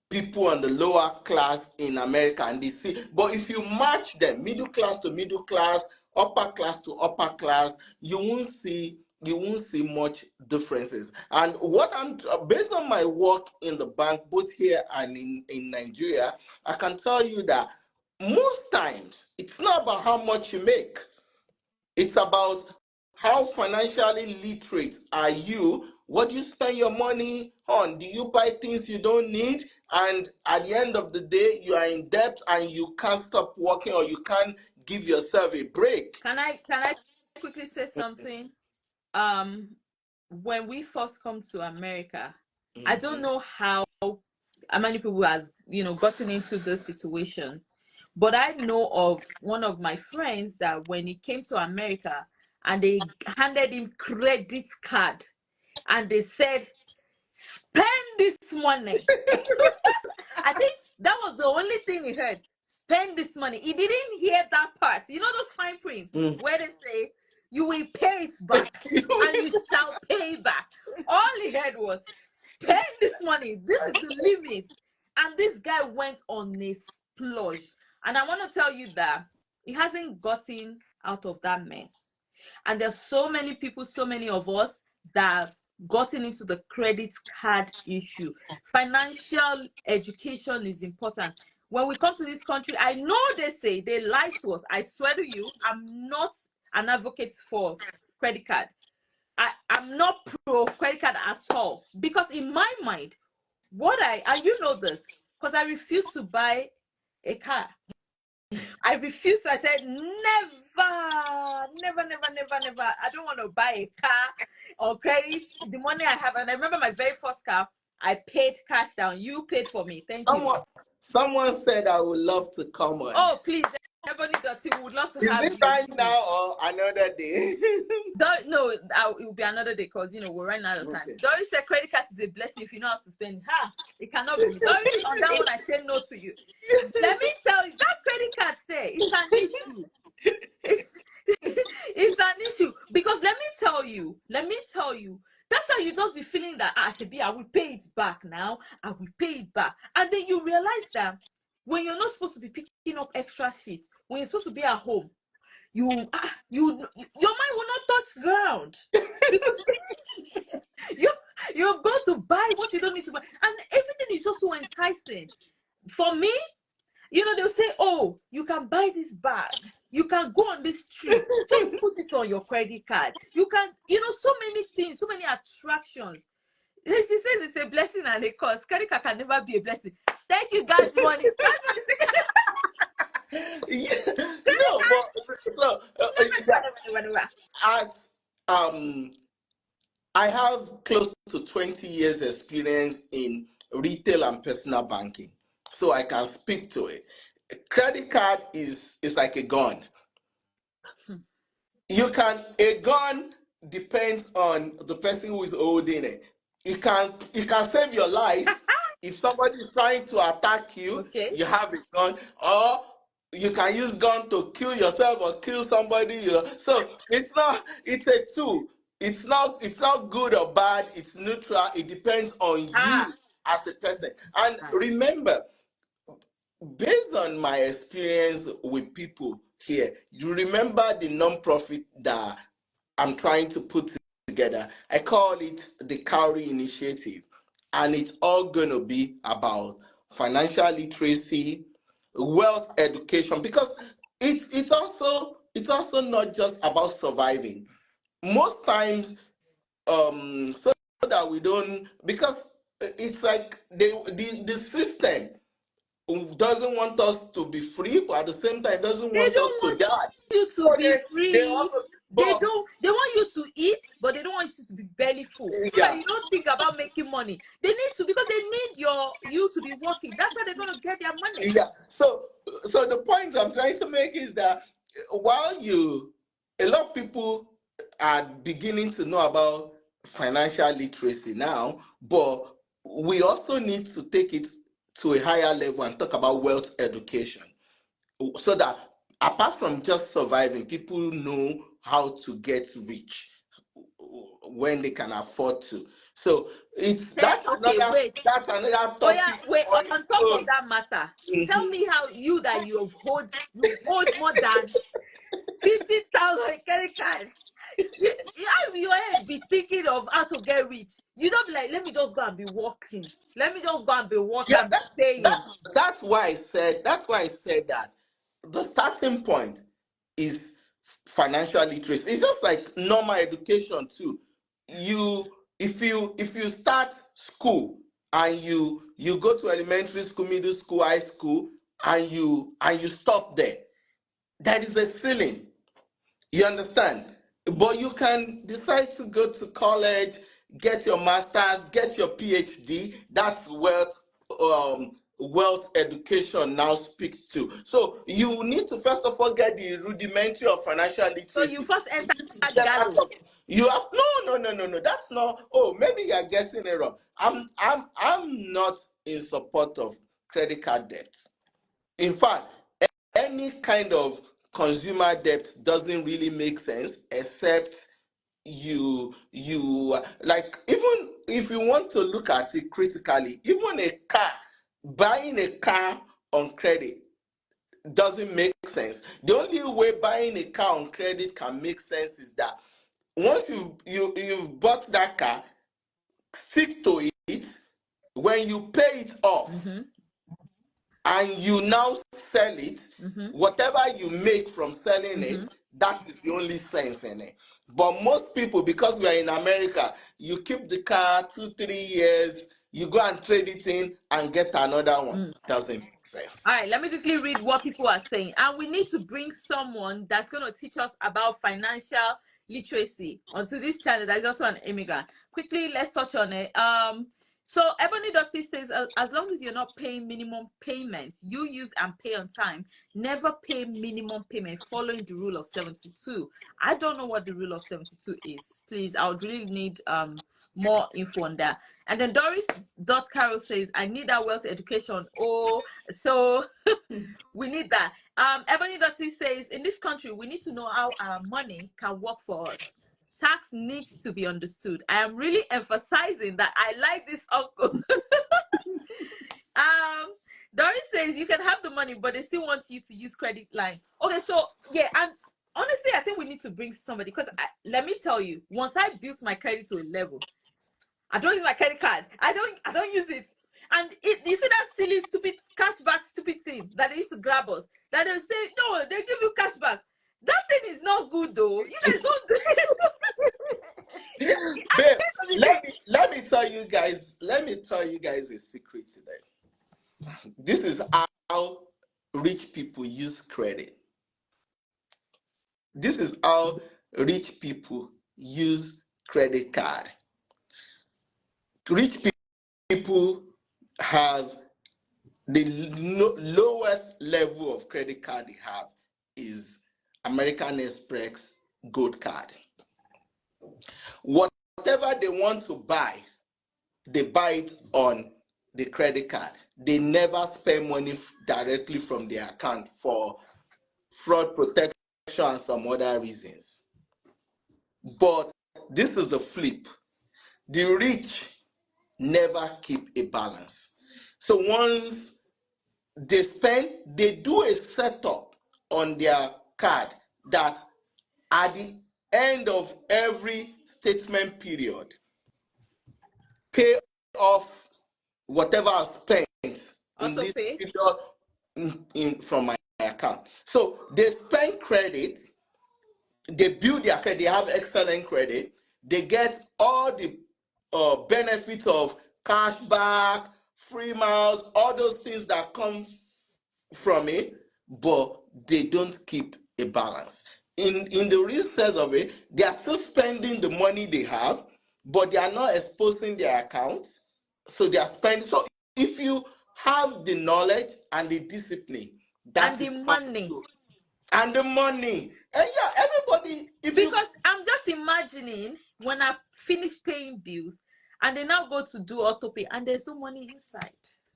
Speaker 2: people on the lower class in America, and they see. But if you match them, middle class to middle class, upper class to upper class, you won't see much differences. And what I'm based on my work in the bank, both here and in Nigeria, I can tell you that most times it's not about how much you make. It's about how financially literate are you? What do you spend your money on? Do you buy things you don't need? And at the end of the day, you are in debt and you can't stop working, or you can't give yourself a break.
Speaker 1: Can I quickly say something? Um, when we first come to America, I don't know how many people has gotten into this situation, but I know of one of my friends that when he came to America and they handed him credit card and they said, spend this money. I think that was the only thing he heard. Spend this money. He didn't hear that part. You know those fine prints where they say you will pay it back and you shall pay back. All he heard was spend this money. This is the limit. And this guy went on a splurge. And I want to tell you that he hasn't gotten out of that mess. And there's so many people, so many of us that have gotten into the credit card issue. Financial education is important. When we come to this country, I know they say they lie to us. I swear to you, I'm not an advocate for credit card. I'm not pro credit card at all, because in my mind, and you know this, because I refuse to buy a car. I refused. I said, never, never, never, never, never. I don't want to buy a car or credit. The money I have, and I remember my very first car, I paid cash down. You paid for me. Thank you.
Speaker 2: Someone said I would love to come on.
Speaker 1: Oh, please. Everybody would love to have you.
Speaker 2: Is it time now or another day?
Speaker 1: No, it will be another day, because we're running out of time. Okay. Doris said credit card is a blessing if you know how to spend. It cannot be. Doris, on that one, I say no to you. Let me tell you, that credit card it's an issue. It's an issue, because let me tell you, that's how you just be feeling that I will pay it back now. I will pay it back, and then you realize that when you're not supposed to be picking up extra sheets, when you're supposed to be at home, your mind will not touch ground, because you're going to buy what you don't need to buy, and everything is just so enticing. For me, they'll say, oh, you can buy this bag, you can go on this trip, just put it on your credit card, you can, so many things, so many attractions. She says it's a blessing and a curse. Credit card can never be a blessing. Thank you, God's money.
Speaker 2: Yeah. No, but so as I have close to 20 years experience in retail and personal banking, so I can speak to it. Credit card is like a gun. A gun depends on the person who is holding it. It can save your life. If somebody is trying to attack you, okay, you have a gun, or you can use gun to kill yourself or kill somebody. So it's a tool. It's not good or bad. It's neutral. It depends on you as a person. And remember, based on my experience with people here, you remember the non-profit that I'm trying to put together. I call it the Cowrie Initiative, and it's all going to be about financial literacy, wealth education, because it's also not just about surviving. Most times, so that we don't, because it's like the system doesn't want us to be free, but at the same time doesn't want us to die.
Speaker 1: You to be free. They want you to eat, but they don't want you to be belly full. So that you don't think about making money. They need to, because they need you to be working. That's how they're gonna get their money.
Speaker 2: Yeah. So the point I'm trying to make is that while a lot of people are beginning to know about financial literacy now, but we also need to take it to a higher level and talk about wealth education, so that apart from just surviving, people know how to get rich. when they can afford to. So
Speaker 1: Okay, wait.
Speaker 2: that's another
Speaker 1: Oh yeah,
Speaker 2: topic
Speaker 1: wait.
Speaker 2: on
Speaker 1: On
Speaker 2: its
Speaker 1: top of
Speaker 2: own.
Speaker 1: that matter, tell
Speaker 2: Mhm.
Speaker 1: me how you've hold more than 50,000 credit card. How will your head be thinking of how to get rich? You don't be like, let me just go and be working. Let me just go and be working
Speaker 2: Yeah,
Speaker 1: and be paying.
Speaker 2: that's why I said that the starting point is financial literacy. It's just like normal education too. You if you start school and you go to elementary school, middle school, high school, and you stop there, there is a ceiling. You understand? But you can decide to go to college, get your master's, get your PhD. That's wealth education now speaks to. So you need to first of all get the rudimentary of financial
Speaker 1: So you
Speaker 2: literacy.
Speaker 1: first
Speaker 2: You
Speaker 1: enter
Speaker 2: need to get out
Speaker 1: Gallo.
Speaker 2: of you have no. That's not. Oh, maybe you're getting it wrong. I'm not in support of credit card debt. In fact, any kind of consumer debt doesn't really make sense except you like, even if you want to look at it critically, even a car, buying a car on credit doesn't make sense. The only way buying a car on credit can make sense is that once you've bought that car, stick to it. When you pay it off
Speaker 1: Mm-hmm.
Speaker 2: and you now sell it,
Speaker 1: Mm-hmm.
Speaker 2: whatever you make from selling
Speaker 1: Mm-hmm.
Speaker 2: it, that is the only sense in it. But most people, because we are in America, you keep the car 2 3 years, you go and trade it in and get another one.
Speaker 1: Mm.
Speaker 2: Doesn't make sense.
Speaker 1: All right, let me quickly read what people are saying. And we need to bring someone that's going to teach us about financial literacy onto this channel that is also an immigrant. Quickly, let's touch on it. So Ebony Dottie says, as long as you're not paying minimum payments, you use and pay on time. Never pay minimum payment following the rule of 72. I don't know what the rule of 72 is. Please, I would really need more info on that. And then Doris Dot Carol says, I need that wealth education. Oh, so we need that. Ebony Dottie says, in this country, we need to know how our money can work for us. Tax needs to be understood. I am really emphasizing that I like this uncle. Doris says you can have the money, but they still want you to use credit line. Okay, so yeah, and honestly, I think we need to bring somebody, because let me tell you, once I built my credit to a level, I don't use my credit card. I don't use it. And you see that silly, stupid cashback, stupid thing that they used to grab us. That they say, no, they give you cashback. That thing is not good though. You guys don't do it. At the
Speaker 2: Babe,
Speaker 1: end of the day,
Speaker 2: let me tell you guys a secret today. This is how rich people use credit. This is how rich people use credit card. Rich people have the lowest level of credit card they have is American Express Gold Card. Whatever they want to buy, they buy it on the credit card. They never spend money directly from their account for fraud protection and some other reasons. But this is the flip. The rich never keep a balance. So once they spend, they do a setup on their card that at the end of every statement period, pay off whatever I spent in
Speaker 1: auto
Speaker 2: this
Speaker 1: pay.
Speaker 2: period from my account. So they spend credit, they build their credit, they have excellent credit, they get all the benefits of cashback, free miles, all those things that come from it, but they don't keep a balance. In the real sense of it, they are still spending the money they have, but they are not exposing their accounts. So they are spending. So if you have the knowledge and the discipline,
Speaker 1: And
Speaker 2: that
Speaker 1: the
Speaker 2: is how
Speaker 1: money.
Speaker 2: to, and the money. And yeah, everybody, if you
Speaker 1: Because I'm just imagining when I've finished paying bills and they now go to do auto pay and there's no money inside.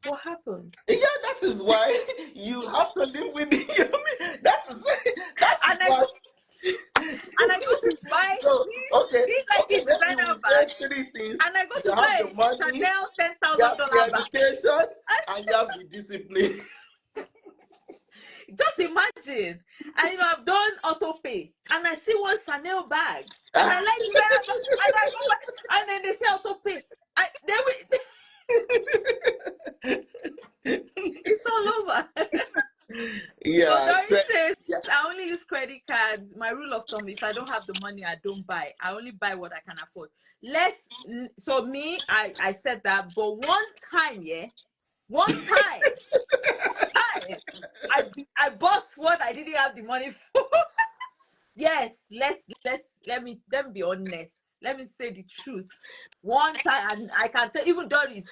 Speaker 1: What happens?
Speaker 2: yeah, that is why you have to live with the that is
Speaker 1: And I
Speaker 2: why
Speaker 1: go. And I go to buy
Speaker 2: So, okay,
Speaker 1: these like
Speaker 2: maybe
Speaker 1: designer
Speaker 2: we say
Speaker 1: bags,
Speaker 2: three things.
Speaker 1: and I go
Speaker 2: You
Speaker 1: to
Speaker 2: have
Speaker 1: buy
Speaker 2: the
Speaker 1: a
Speaker 2: money,
Speaker 1: Chanel ten
Speaker 2: you
Speaker 1: thousand
Speaker 2: have the
Speaker 1: dollar bag.
Speaker 2: education, and you have the discipline.
Speaker 1: Just imagine, and I've done auto pay, and I see one Chanel bag, and I like designer bag, and I go buy, and then they say auto pay. It's all over. So
Speaker 2: Yeah,
Speaker 1: Doris says,
Speaker 2: yeah.
Speaker 1: I only use credit cards. My rule of thumb: if I don't have the money, I don't buy. I only buy what I can afford. So me, I said that, but one time, one time, I bought what I didn't have the money for. Yes, let me be honest. Let me say the truth. One time, and I can tell even Doris,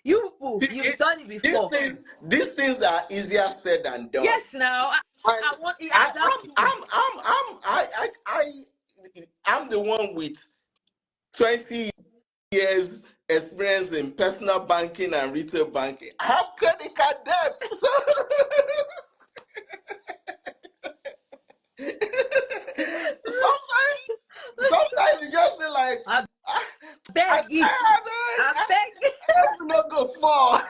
Speaker 1: you've done it
Speaker 2: These
Speaker 1: before.
Speaker 2: these things are easier said than done.
Speaker 1: Yes, now I
Speaker 2: And
Speaker 1: want it
Speaker 2: I,
Speaker 1: has that proof.
Speaker 2: I'm the one with 20 years experience in personal banking and retail banking. I have credit card debt. sometimes, sometimes you just feel like,
Speaker 1: I
Speaker 2: I
Speaker 1: beg you. I beg.
Speaker 2: will not go far.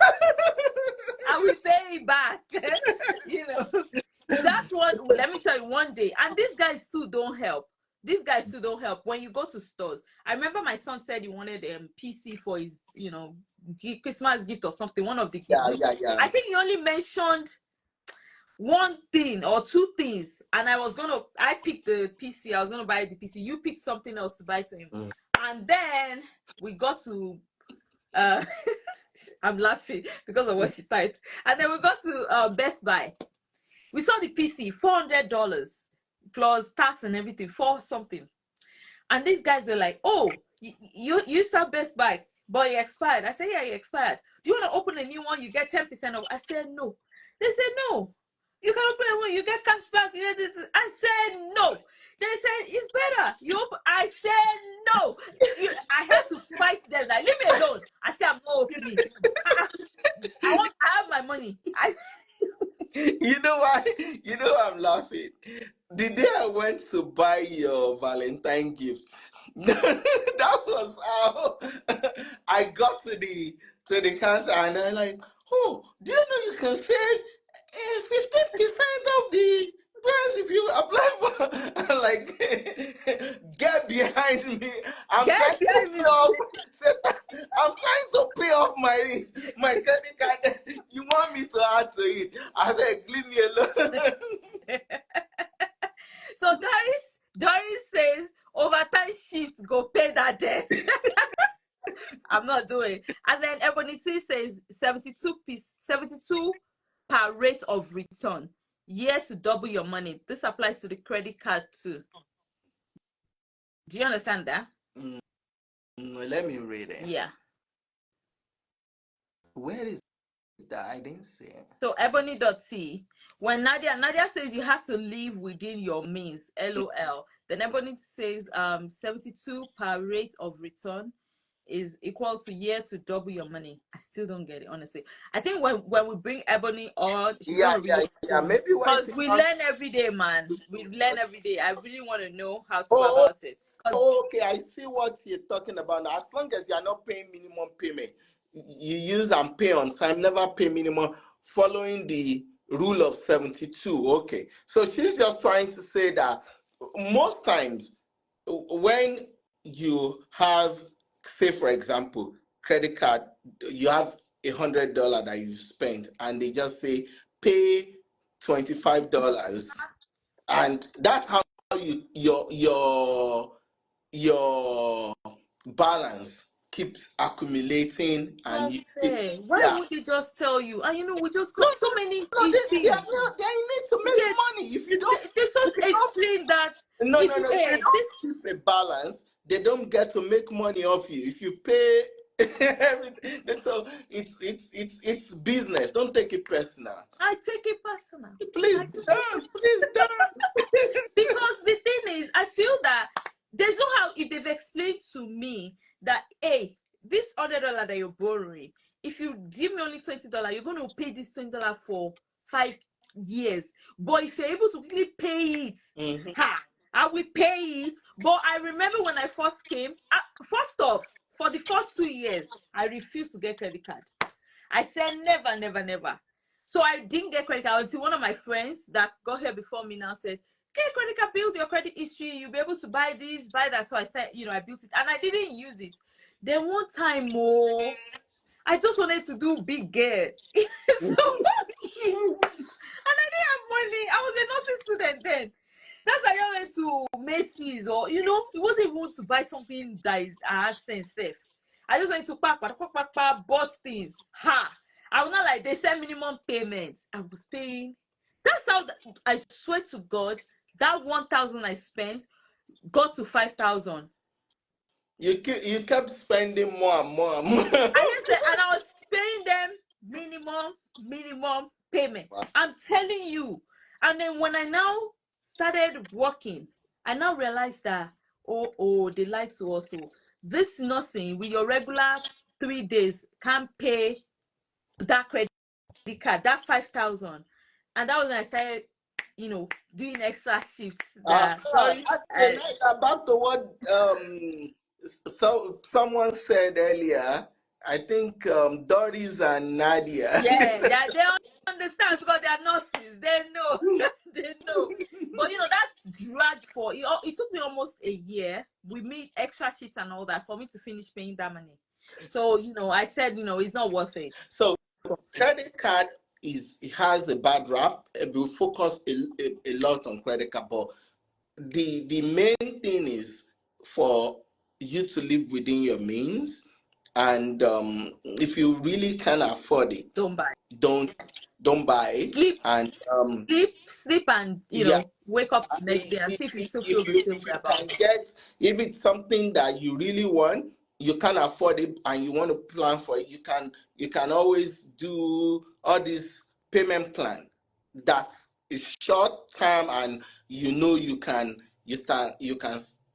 Speaker 1: I will pay it back. That's what. Let me tell you. One day, and these guys too don't help. These guys too don't help. When you go to stores, I remember my son said he wanted a PC for his, Christmas gift or something. One of the gift.
Speaker 2: Yeah.
Speaker 1: I think he only mentioned one thing or two things, and I picked the PC. I was gonna buy the PC. You picked something else to buy to him, and then we got to. I'm laughing because of what she typed, and then we got to Best Buy. We saw the PC, $400 plus tax and everything for something, and these guys were like, "Oh, you saw Best Buy, but it expired." I said, "Yeah, it expired. Do you want to open a new one? You get 10% off." I said, "No." They said, "No. You can open a one. You get cash back." I said, "No." They said, "It's better. You open." I said, "No." I had to fight them. Like, leave me alone. I said, "I'm not opening. I have my money."
Speaker 2: You know why? You know why I'm laughing? The day I went to buy your Valentine gift, that was how I got to the counter, and I'm like, "Oh, do you know you can save 15% of the price if you apply for?" I'm like, get behind me! I'm trying
Speaker 1: Get
Speaker 2: to
Speaker 1: behind
Speaker 2: pay
Speaker 1: me.
Speaker 2: off. I'm trying to pay off my credit card. You want me to add to it? I beg, leave me alone.
Speaker 1: So Doris says overtime shift go pay that debt. I'm not doing. And then Ebony T says 72 per rate of return. Year to double your money. This applies to the credit card too. Do you understand that?
Speaker 2: Let me read it.
Speaker 1: Yeah.
Speaker 2: Where is that? I didn't see it.
Speaker 1: So Ebony.T. When Nadia says you have to live within your means, LOL. Then Ebony says 72 per rate of return is equal to year to double your money. I still don't get it, honestly. I think when we bring Ebony on, she's
Speaker 2: Yeah,
Speaker 1: gonna really
Speaker 2: yeah.
Speaker 1: explain,
Speaker 2: Maybe when
Speaker 1: because
Speaker 2: she
Speaker 1: we
Speaker 2: comes.
Speaker 1: learn every day, man. We learn every day. I really want to know how to go
Speaker 2: Oh,
Speaker 1: about it. 'Cause
Speaker 2: okay. I see what you're talking about now. As long as you're not paying minimum payment, you use and pay on time, never pay minimum, following the rule of 72. Okay. So she's just trying to say that most times when you have, say, for example, credit card, you have $100 that you spent, and they just say pay $25, and that's how your balance keeps accumulating, and
Speaker 1: not
Speaker 2: you keep,
Speaker 1: fair. Why
Speaker 2: yeah.
Speaker 1: would they just tell you? And we just
Speaker 2: No,
Speaker 1: got so many
Speaker 2: no,
Speaker 1: things.
Speaker 2: they need to make
Speaker 1: Yeah,
Speaker 2: money.
Speaker 1: they
Speaker 2: If
Speaker 1: just
Speaker 2: you don't,
Speaker 1: explain that
Speaker 2: no,
Speaker 1: if
Speaker 2: no,
Speaker 1: you
Speaker 2: no, if you don't
Speaker 1: this
Speaker 2: keep a balance, they don't get to make money off you. If you pay everything, so it's business. Don't take it personal.
Speaker 1: I take it personal.
Speaker 2: Please
Speaker 1: I take it
Speaker 2: don't, please don't.
Speaker 1: because the thing is, I feel that there's no how if they've explained to me that hey, this $100 that you're borrowing, if you give me only $20, you're going to pay this $20 for 5 years. But if you're able to quickly pay it,
Speaker 2: Mhm.
Speaker 1: ha, I will pay it. But I remember when I first came, first off, for the first 2 years, I refused to get credit card. I said never, never, never. So I didn't get credit card until one of my friends that got here before me now said, get credit card, build your credit history, you'll be able to buy this, buy that. So I said, I built it and I didn't use it. Then one time more, I just wanted to do big girl. So, and I didn't have money. I was a nursing student then. That's why I went to Macy's or it wasn't even to buy something that has sense safe. I just went to bought things. I was not like they said minimum payments. I was paying. That's how I swear to God, that 1,000 I spent got to 5,000.
Speaker 2: You kept spending more and more and more.
Speaker 1: I just said, and I was paying them minimum payment.
Speaker 2: Wow.
Speaker 1: I'm telling you. And then when I now started working, I now realized that they lied to us. So this nursing with your regular 3 days can't pay that credit card, that 5,000. And that was when I started, doing extra shifts. Sorry.
Speaker 2: Actually, back to what someone said earlier. I think Doris and Nadia.
Speaker 1: Yeah, they understand because they are nurses. They know. They know. But that dragged for it took me almost a year. We made extra sheets and all that for me to finish paying that money. So I said it's not worth it.
Speaker 2: So credit card it has a bad rap. We focus a lot on credit card, but the main thing is for you to live within your means, and if you really can afford it,
Speaker 1: Don't buy.
Speaker 2: Don't buy it.
Speaker 1: Sleep
Speaker 2: And
Speaker 1: sleep and
Speaker 2: yeah,
Speaker 1: wake up the next day and see if you still feel the same way about it.
Speaker 2: If it's something that you really want, you can afford it, and you want to plan for it, you can always do all this payment plan that is short term, and you can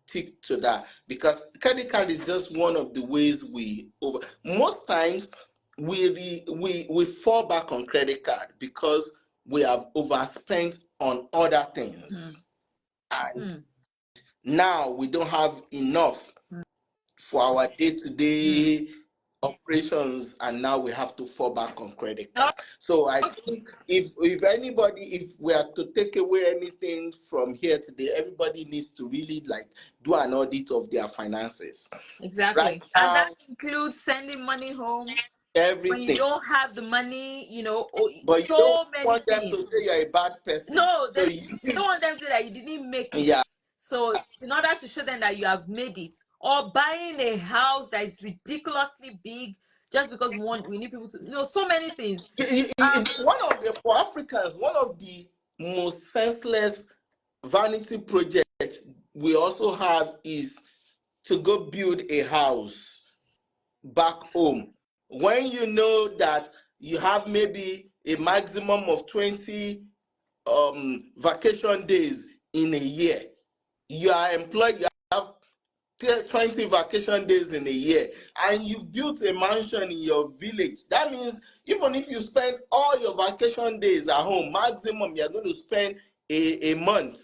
Speaker 2: stick to that, because credit card is just one of the ways most times we fall back on credit card because we have overspent on other things. And now we don't have enough for our day-to-day operations, and now we have to fall back on credit card. So I think if we are to take away anything from here today, everybody needs to really do an audit of their finances.
Speaker 1: Exactly.
Speaker 2: Right
Speaker 1: And
Speaker 2: now,
Speaker 1: that includes sending money home.
Speaker 2: everything.
Speaker 1: When you don't have the money,
Speaker 2: but you
Speaker 1: so
Speaker 2: don't
Speaker 1: many
Speaker 2: want them
Speaker 1: things.
Speaker 2: to say you're a bad person.
Speaker 1: No,
Speaker 2: So
Speaker 1: they don't want them to say that you didn't make it.
Speaker 2: Yeah.
Speaker 1: So in order to show them that you have made it, or buying a house that is ridiculously big just because we need people to, so many things.
Speaker 2: For Africans, one of the most senseless vanity projects we also have is to go build a house back home, when you know that you have maybe a maximum of 20 vacation days in a year. You are employed, you have 20 vacation days in a year, and you built a mansion in your village. That means even if you spend all your vacation days at home, maximum you're going to spend a month.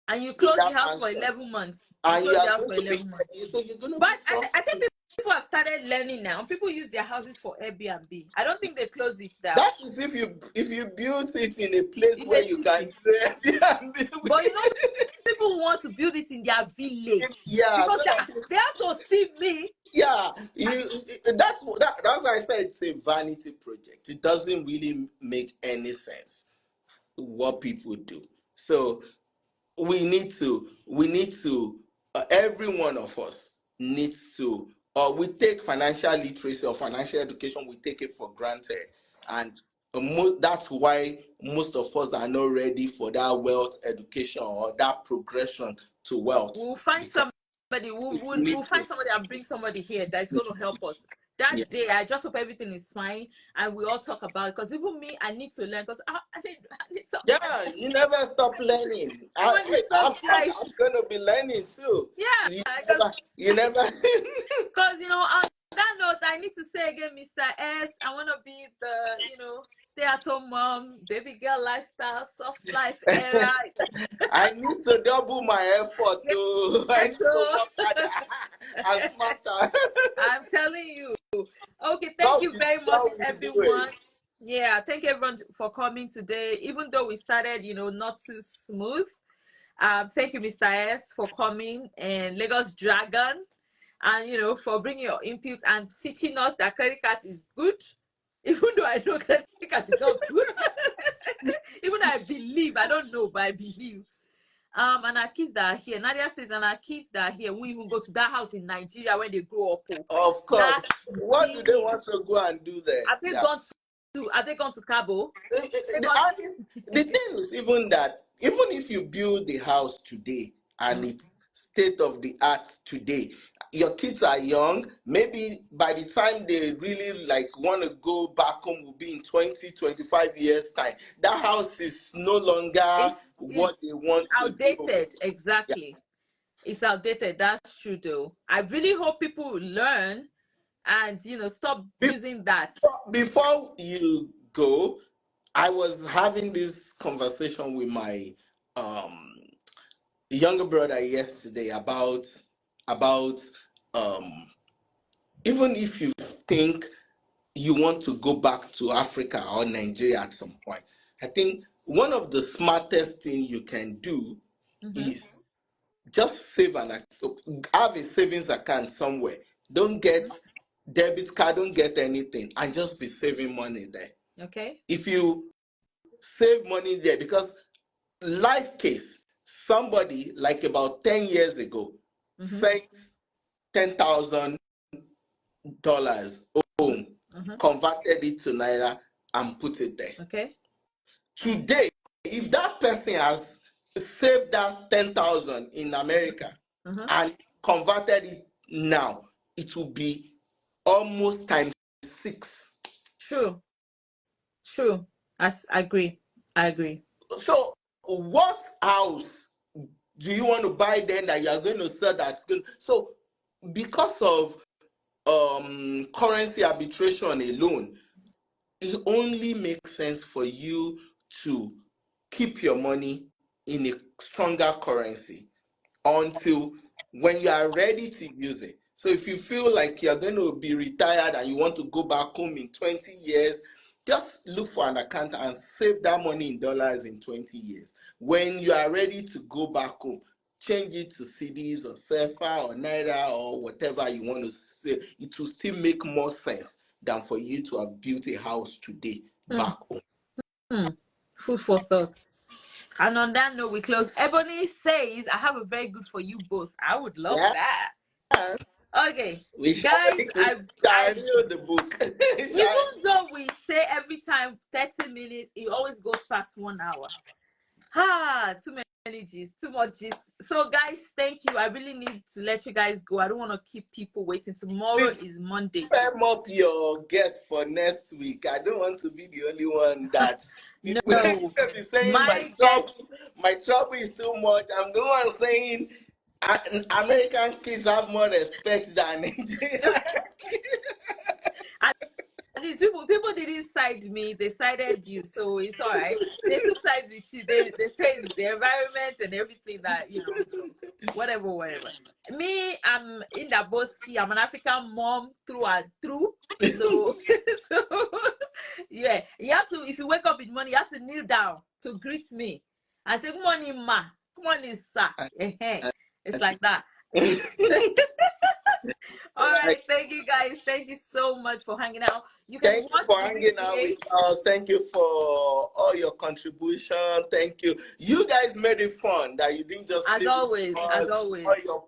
Speaker 1: And you close the house for 11 months.
Speaker 2: And
Speaker 1: you close the house for 11 months.
Speaker 2: So you're going to
Speaker 1: but I think people have started learning now. People use their houses for Airbnb. I don't think they close it down.
Speaker 2: That is if you build it in a place where you can do Airbnb.
Speaker 1: But people want to build it in their village.
Speaker 2: Yeah,
Speaker 1: because they have to see me.
Speaker 2: Yeah, that's why I said it's a vanity project. It doesn't really make any sense what people do. So we need to every one of us needs to, we take financial literacy or financial education, we take it for granted, and that's why most of us are not ready for that wealth education or that progression to wealth.
Speaker 1: We'll find somebody. We'll find somebody and bring somebody here that's going to help us. That day, I just hope everything is fine and we all talk about it. Because even me, I need to learn. Because I need something.
Speaker 2: Yeah, you never stop learning. I'm going to be learning too.
Speaker 1: Yeah,
Speaker 2: you never.
Speaker 1: Because on that note, I need to say again, Mr. S, I want to be the stay-at-home mom, baby girl lifestyle, soft life era.
Speaker 2: I need to double my effort too. I
Speaker 1: Yes,
Speaker 2: need to
Speaker 1: so
Speaker 2: work harder and smarter.
Speaker 1: I'm telling you. Okay, thank
Speaker 2: God
Speaker 1: you
Speaker 2: will,
Speaker 1: very much,
Speaker 2: God will do
Speaker 1: everyone.
Speaker 2: it.
Speaker 1: Yeah, thank you everyone for coming today. Even though we started, not too smooth. Thank you, Mr. S, for coming, and Lagos Dragon, and for bringing your input and teaching us that credit card is good, even though I know credit card is not good. Even though I believe, I don't know, but I believe. And our kids that are here, Nadia says, and our kids that are here won't even go to that house in Nigeria when they grow up. Oh.
Speaker 2: Of course.
Speaker 1: That's the
Speaker 2: What do they
Speaker 1: thing.
Speaker 2: want to go and do there?
Speaker 1: Have they
Speaker 2: Yeah.
Speaker 1: gone have they gone to Cabo? They
Speaker 2: The,
Speaker 1: gone
Speaker 2: the thing is even that even if you build the house today and
Speaker 1: Mhm.
Speaker 2: it's state of the art today, your kids are young, maybe by the time they really like want to go back home will be in 20-25 years time. That house is no longer
Speaker 1: It's
Speaker 2: what they want to do.
Speaker 1: outdated,
Speaker 2: Yeah.
Speaker 1: exactly. It's outdated. That's true, though. I really hope people learn and stop using that.
Speaker 2: Before you go, I was having this conversation with my um younger brother yesterday about um even if you think you want to go back to Africa or Nigeria at some point, I think one of the smartest thing you can do
Speaker 1: Mm-hmm.
Speaker 2: is just have a savings account somewhere. Don't get debit card, don't get anything, and just be saving money there.
Speaker 1: Okay.
Speaker 2: If you save money there, because life case, somebody like about 10 years ago
Speaker 1: Mm-hmm.
Speaker 2: sent $10,000 home,
Speaker 1: Mm-hmm.
Speaker 2: converted it to naira, and put it there.
Speaker 1: Okay.
Speaker 2: Today, if that person has saved that 10,000 in America
Speaker 1: Mm-hmm.
Speaker 2: and converted it now, it will be almost times six.
Speaker 1: True. True. I agree. I agree.
Speaker 2: So, what house do you want to buy then that you are going to sell that's good? So, because of currency arbitration alone, it only makes sense for you to keep your money in a stronger currency until when you are ready to use it. So if you feel like you're going to be retired and you want to go back home in 20 years, just look for an account and save that money in dollars in 20 years. When you are ready to go back home, change it to CDs or SEFA or Naira or whatever you want to say. It will still make more sense than for you to have built a house today
Speaker 1: Hmm.
Speaker 2: back home.
Speaker 1: Hmm. Food for thought. And on that note, we close. Ebony says, I have a very good for you both. I would love
Speaker 2: Yeah,
Speaker 1: that. Okay,
Speaker 2: we shall,
Speaker 1: guys,
Speaker 2: we shall
Speaker 1: I
Speaker 2: read the book.
Speaker 1: even though we say every time 30 minutes, it always goes past 1 hour. Too many G's, too much G's. So, guys, thank you. I really need to let you guys go. I don't want to keep people waiting. Tomorrow
Speaker 2: Please
Speaker 1: is Monday.
Speaker 2: firm up your guest for next week. I don't want to be the only one that people
Speaker 1: No,
Speaker 2: be saying
Speaker 1: my guest.
Speaker 2: my trouble is too much. I'm the one saying American kids have more respect than Nigerian.
Speaker 1: These people didn't side me, they sided you, so it's all right. They took sides with you. They say it's the environment and everything that so whatever. Me, I'm in the Boski, I'm an African mom through and through. So so yeah, you have to, if you wake up in the morning, you have to kneel down to greet me and say good morning ma, good morning sir. It's like that. All
Speaker 2: Right.
Speaker 1: right, thank you guys. Thank you so much for hanging out. You can
Speaker 2: Thank you
Speaker 1: watch
Speaker 2: for
Speaker 1: the
Speaker 2: hanging out
Speaker 1: replay
Speaker 2: with us. Thank you for all your contribution. Thank you. You guys made it fun that you didn't just
Speaker 1: as
Speaker 2: listen
Speaker 1: always.
Speaker 2: to
Speaker 1: As
Speaker 2: us.
Speaker 1: always.
Speaker 2: All your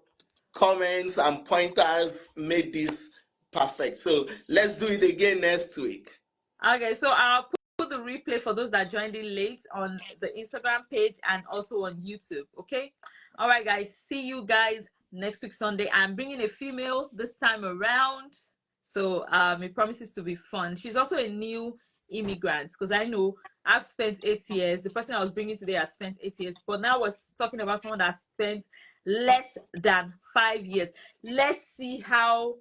Speaker 2: comments and pointers made this perfect. So let's do it again next week.
Speaker 1: Okay, so I'll put the replay for those that joined in late on the Instagram page and also on YouTube. Okay. All right, guys. See you guys next week Sunday. I'm bringing a female this time around, so it promises to be fun. She's also a new immigrant because I know I've spent 8 years. The person I was bringing today has spent 8 years, but now we're talking about someone that spent less than 5 years. Let's see how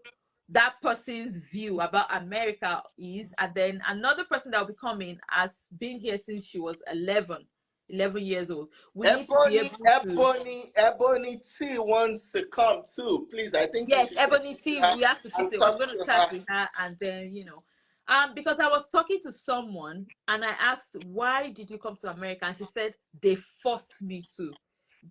Speaker 1: that person's view about America is, and then another person that will be coming has been here since she was 11 years old. We need to be able to.
Speaker 2: Ebony T wants to come too. Please, I think we
Speaker 1: Yes,
Speaker 2: should speak
Speaker 1: Ebony
Speaker 2: to
Speaker 1: T,
Speaker 2: her
Speaker 1: we have to fix
Speaker 2: and
Speaker 1: it. I'm
Speaker 2: talk
Speaker 1: going to
Speaker 2: to
Speaker 1: chat
Speaker 2: her.
Speaker 1: with her, and then, because I was talking to someone and I asked, why did you come to America? And she said, they forced me to,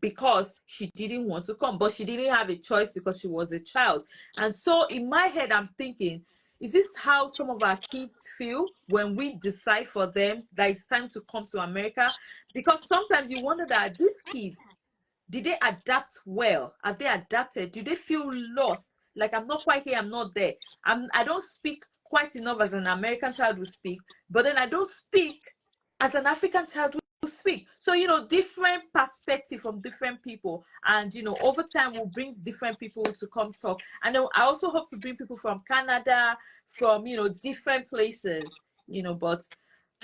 Speaker 1: because she didn't want to come, but she didn't have a choice because she was a child. And so in my head, I'm thinking, is this how some of our kids feel when we decide for them that it's time to come to America? Because sometimes you wonder that these kids, did they adapt well? Have they adapted? Do they feel lost? Like, I'm not quite here, I'm not there. I don't speak quite enough as an American child will speak, but then I don't speak as an African child will speak. So, different perspective from different people. And, over time we'll bring different people to come talk. And then I also hope to bring people from Canada, from, different places, but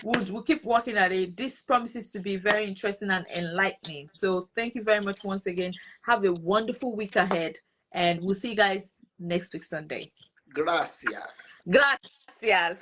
Speaker 1: we'll keep working at it. This promises to be very interesting and enlightening. So thank you very much once again. Have a wonderful week ahead, and we'll see you guys next week Sunday.
Speaker 2: Gracias.
Speaker 1: Gracias.